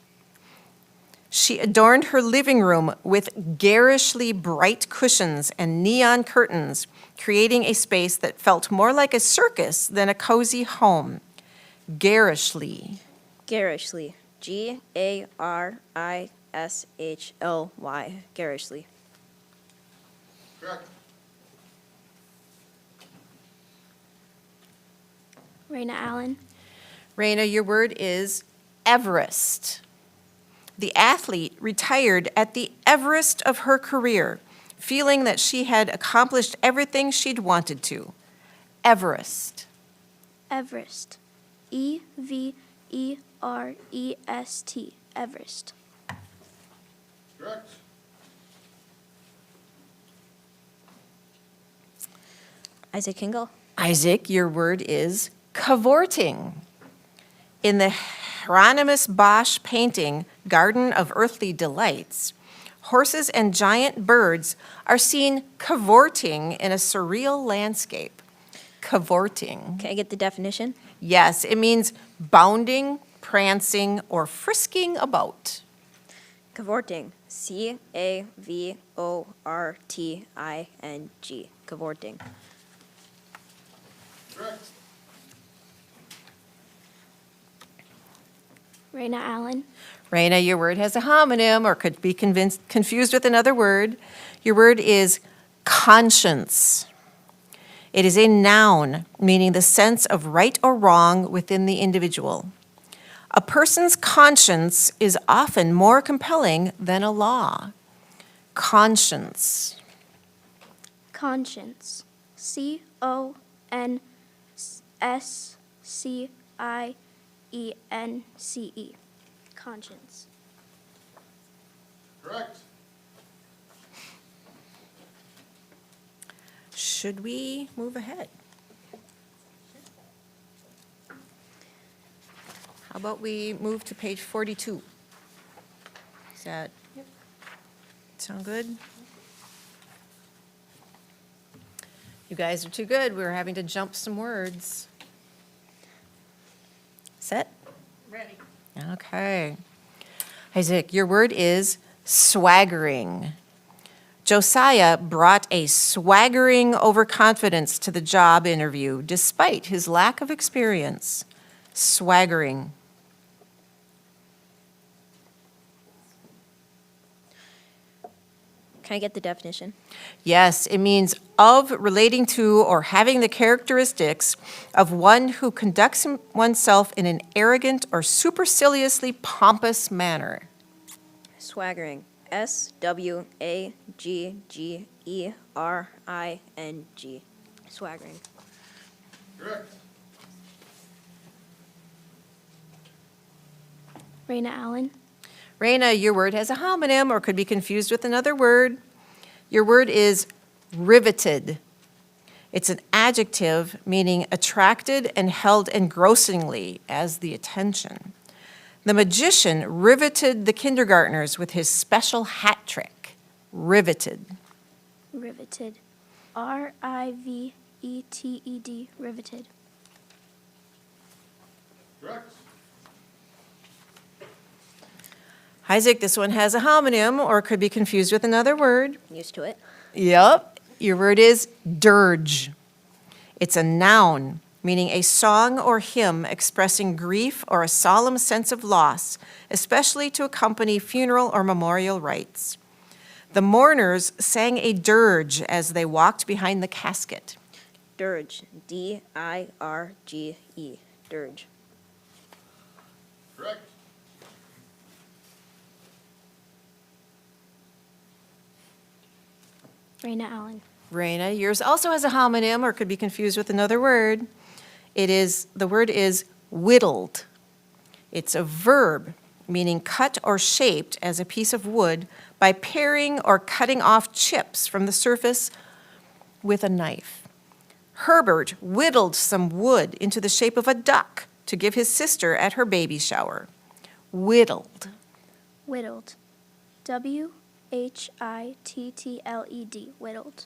She adorned her living room with garishly bright cushions and neon curtains, creating a space that felt more like a circus than a cozy home. Garishly. Garishly. G-A-R-I-S-H-L-Y. Garishly. Correct. Raina Allen. Raina, your word is Everest. The athlete retired at the Everest of her career, feeling that she had accomplished everything she'd wanted to. Everest. Everest. Everest. Everest. Correct. Isaac Kingle. Isaac, your word is cavorting. In the Hieronymus Bosch painting, Garden of Earthly Delights, horses and giant birds are seen cavorting in a surreal landscape. Cavorting. Can I get the definition? Yes, it means bounding, prancing, or frisking about. Cavorting. Cavorting. Cavorting. Correct. Raina Allen. Raina, your word has a homonym or could be confused with another word. Your word is conscience. It is a noun, meaning the sense of right or wrong within the individual. A person's conscience is often more compelling than a law. Conscience. Conscience. CONSCIENCE. Conscience. Correct. Should we move ahead? How about we move to page 42? Does that sound good? You guys are too good. We're having to jump some words. Set? Ready. Okay. Isaac, your word is swaggering. Josiah brought a swaggering overconfidence to the job interview despite his lack of experience. Swaggering. Can I get the definition? Yes, it means of, relating to, or having the characteristics of one who conducts oneself in an arrogant or superciliously pompous manner. Swaggering. SWAGGERING. Swaggering. Correct. Raina Allen. Raina, your word has a homonym or could be confused with another word. Your word is riveted. It's an adjective meaning attracted and held engrossingly as the attention. The magician riveted the kindergartners with his special hat trick. Riveted. Riveted. RIVETED. Riveted. Correct. Isaac, this one has a homonym or could be confused with another word. Used to it. Yep, your word is dirge. It's a noun, meaning a song or hymn expressing grief or a solemn sense of loss, especially to accompany funeral or memorial rites. The mourners sang a dirge as they walked behind the casket. Dirge. DIRGE. Dirge. Correct. Raina Allen. Raina, yours also has a homonym or could be confused with another word. The word is whittled. It's a verb meaning cut or shaped as a piece of wood by paring or cutting off chips from the surface with a knife. Herbert whittled some wood into the shape of a duck to give his sister at her baby shower. Whittled. Whittled. WHITTLED. Whittled.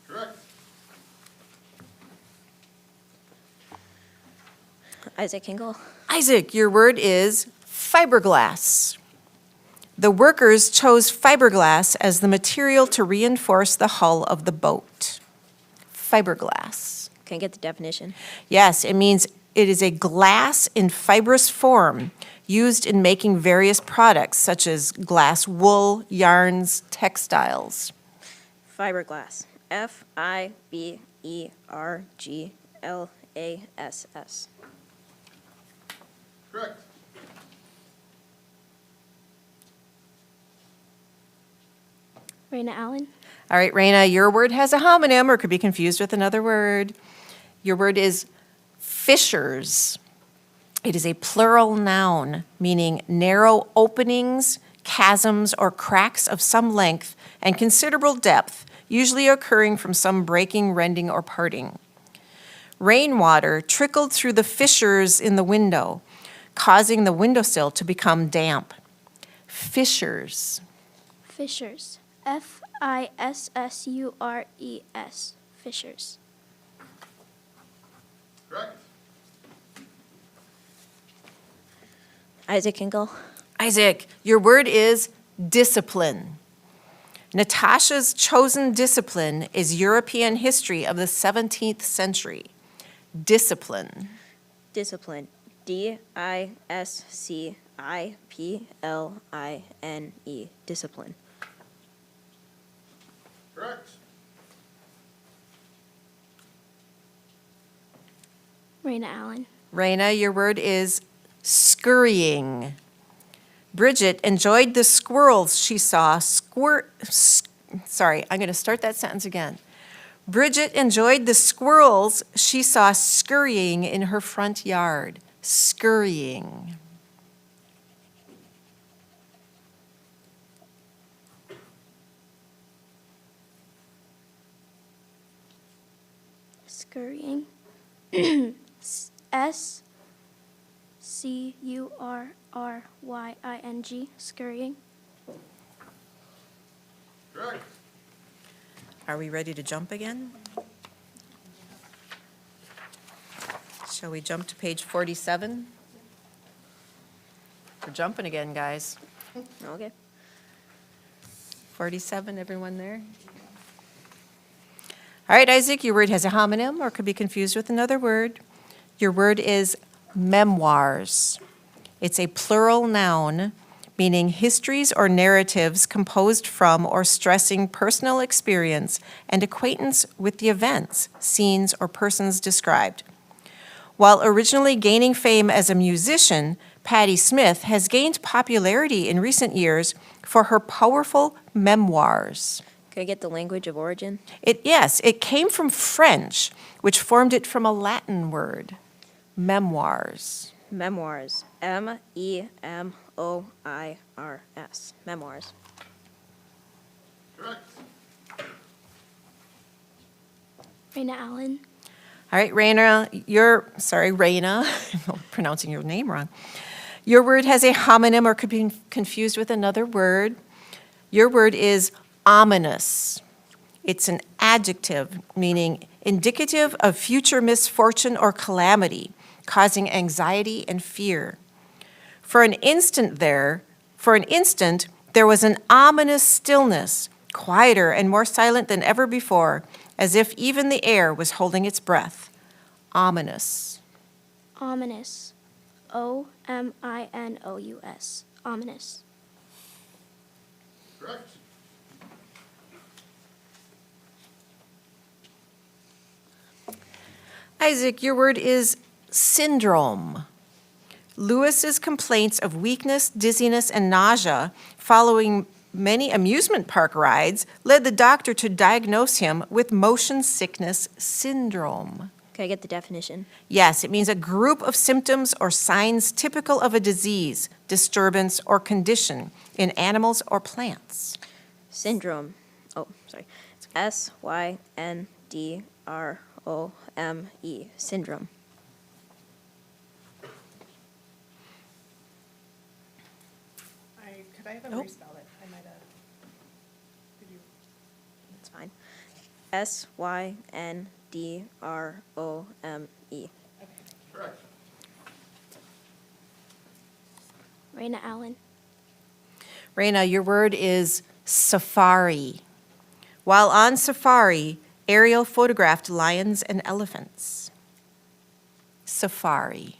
Correct. Isaac Kingle. Isaac, your word is fiberglass. The workers chose fiberglass as the material to reinforce the hull of the boat. Fiberglass. Can I get the definition? Yes, it means it is a glass in fibrous form used in making various products such as glass wool, yarns, textiles. Fiberglass. FIBERGLASS. Correct. Raina Allen. All right, Raina, your word has a homonym or could be confused with another word. Your word is fissures. It is a plural noun, meaning narrow openings, chasms, or cracks of some length and considerable depth, usually occurring from some breaking, rending, or parting. Rainwater trickled through the fissures in the window, causing the windowsill to become damp. Fissures. Fishers. Fissures. Fishers. Correct. Isaac can go. Isaac, your word is discipline. Natasha's chosen discipline is European history of the 17th century. Discipline. Discipline. DISCIPLINE. Discipline. Correct. Raina Allen. Raina, your word is scurrying. Bridget enjoyed the squirrels she saw sorry, I'm going to start that sentence again. Bridget enjoyed the squirrels she saw scurrying in her front yard. Scurrying. Scurrying. SCURRYING. Scurrying. Correct. Are we ready to jump again? Shall we jump to page 47? We're jumping again, guys. Okay. 47, everyone there? All right, Isaac, your word has a homonym or could be confused with another word. Your word is memoirs. It's a plural noun, meaning histories or narratives composed from or stressing personal experience and acquaintance with the events, scenes, or persons described. While originally gaining fame as a musician, Patti Smith has gained popularity in recent years for her powerful memoirs. Can I get the language of origin? Yes, it came from French, which formed it from a Latin word, memoirs. Memoirs. MEMOIRS. Memoirs. Correct. Raina Allen. All right, Raina, Raina, I'm pronouncing your name wrong. Your word has a homonym or could be confused with another word. Your word is ominous. It's an adjective meaning indicative of future misfortune or calamity, causing anxiety and fear. For an instant, there was an ominous stillness, quieter and more silent than ever before, as if even the air was holding its breath. Ominous. Ominous. OMINOUS. Ominous. Correct. Isaac, your word is syndrome. Lewis's complaints of weakness, dizziness, and nausea following many amusement park rides led the doctor to diagnose him with motion sickness syndrome. Can I get the definition? Yes, it means a group of symptoms or signs typical of a disease, disturbance, or condition in animals or plants. Syndrome. Oh, sorry. SYNDROME. Syndrome. Could I have them Nope. respell it? I might have. Could you? That's fine. SYNDROME. Correct. Raina Allen. Raina, your word is safari. While on safari, Ariel photographed lions and elephants. Safari.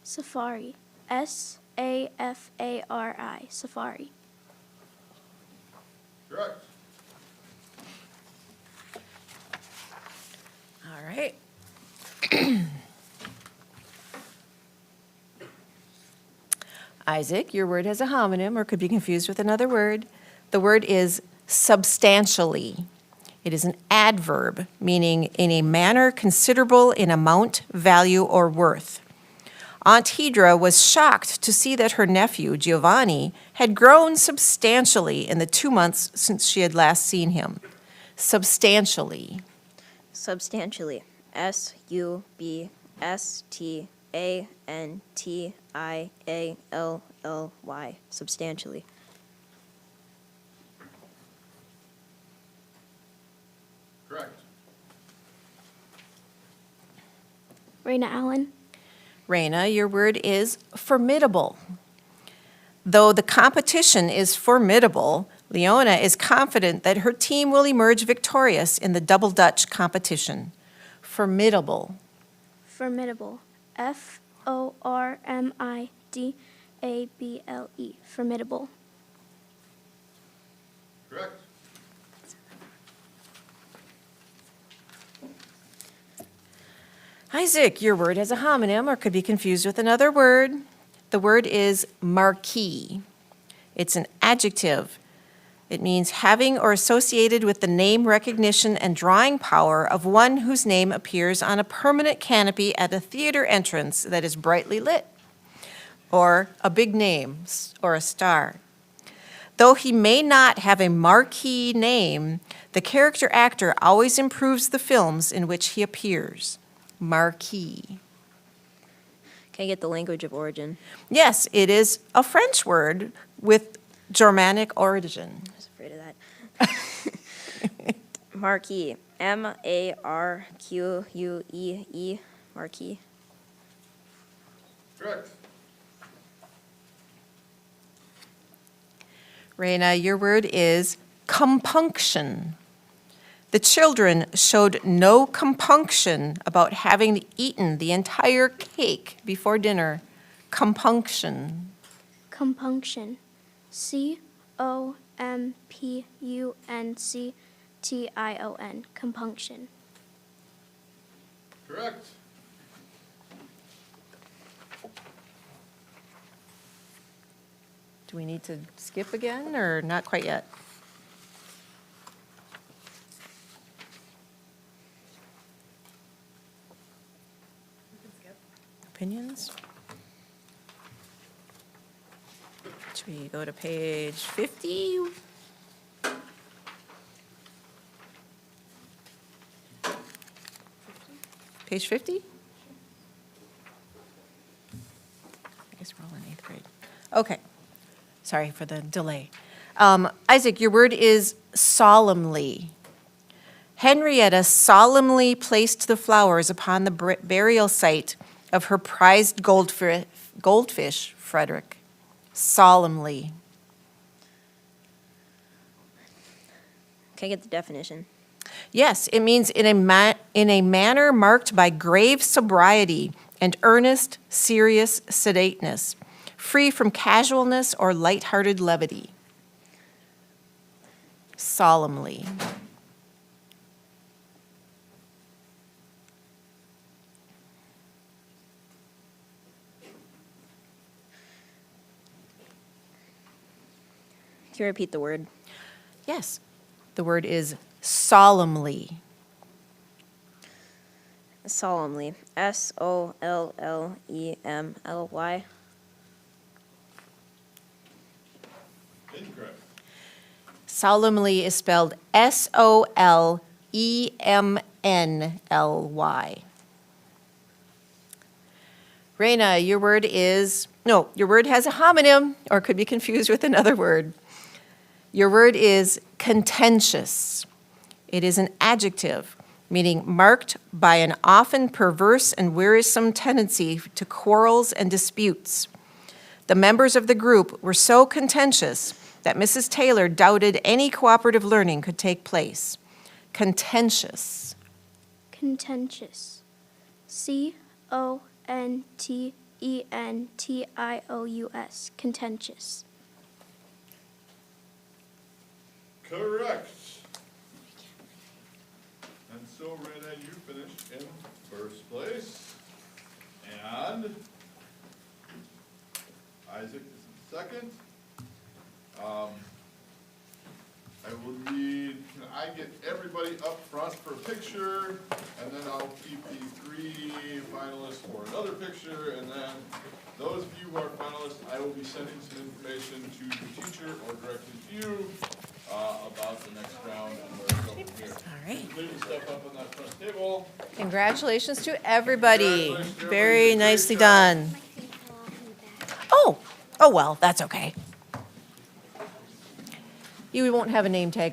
Safari. SAFARI. Safari. Correct. All right. Isaac, your word has a homonym or could be confused with another word. The word is substantially. It is an adverb, meaning in a manner considerable in amount, value, or worth. Aunt Hedra was shocked to see that her nephew, Giovanni, had grown substantially in the 2 months since she had last seen him. Substantially. Substantially. SUBSTANTIALLY. Substantially. Correct. Raina Allen. Raina, your word is formidable. Though the competition is formidable, Leona is confident that her team will emerge victorious in the Double Dutch competition. Formidable. Formidable. FORMIDABLE. Formidable. Correct. Isaac, your word has a homonym or could be confused with another word. The word is marquee. It's an adjective. It means having or associated with the name recognition and drawing power of one whose name appears on a permanent canopy at a theater entrance that is brightly lit, or a big name or a star. Though he may not have a marquee name, the character actor always improves the films in which he appears. Marquee. Can I get the language of origin? Yes, it is a French word with Germanic origin. I was afraid of that. Marquee. MARQUEE. Marquee. Correct. Raina, your word is compunction. The children showed no compunction about having eaten the entire cake before dinner. Compunction. Compunction. COMPUNCTION. Compunction. Correct. Do we need to skip again or not quite yet? Opinions? Should we go to page 50? Page 50? I guess we're all in 8th grade. Okay. Sorry for the delay. Isaac, your word is solemnly. Henrietta solemnly placed the flowers upon the burial site of her prized goldfish, Frederick. Solemnly. Can I get the definition? Yes, it means in a manner marked by grave sobriety and earnest, serious sedateness, free from casualness or lighthearted levity. Solemnly. Can you repeat the word? Yes, the word is solemnly. Solemnly. SOLLEMLY. Incorrect. Solemnly is spelled SOLEMNLY. Raina, your word has a homonym or could be confused with another word. Your word is contentious. It is an adjective, meaning marked by an often perverse and wearisome tendency to quarrels and disputes. The members of the group were so contentious that Mrs. Taylor doubted any cooperative learning could take place. Contentious. Contentious. CONTENTIOUS. Contentious. Correct. And so, Rena, you finished in first place. And Isaac is in second. I will get everybody up front for a picture, and then I'll keep the 3 finalists for another picture, and then those of you who are finalists, I will be sending some information to the teacher or directly to you about the next round and where to go from here. All right. Please step up on that front table. Congratulations to everybody. Congratulations, everybody. Very Great nicely job. done. Oh, well, that's okay. You won't have a name tag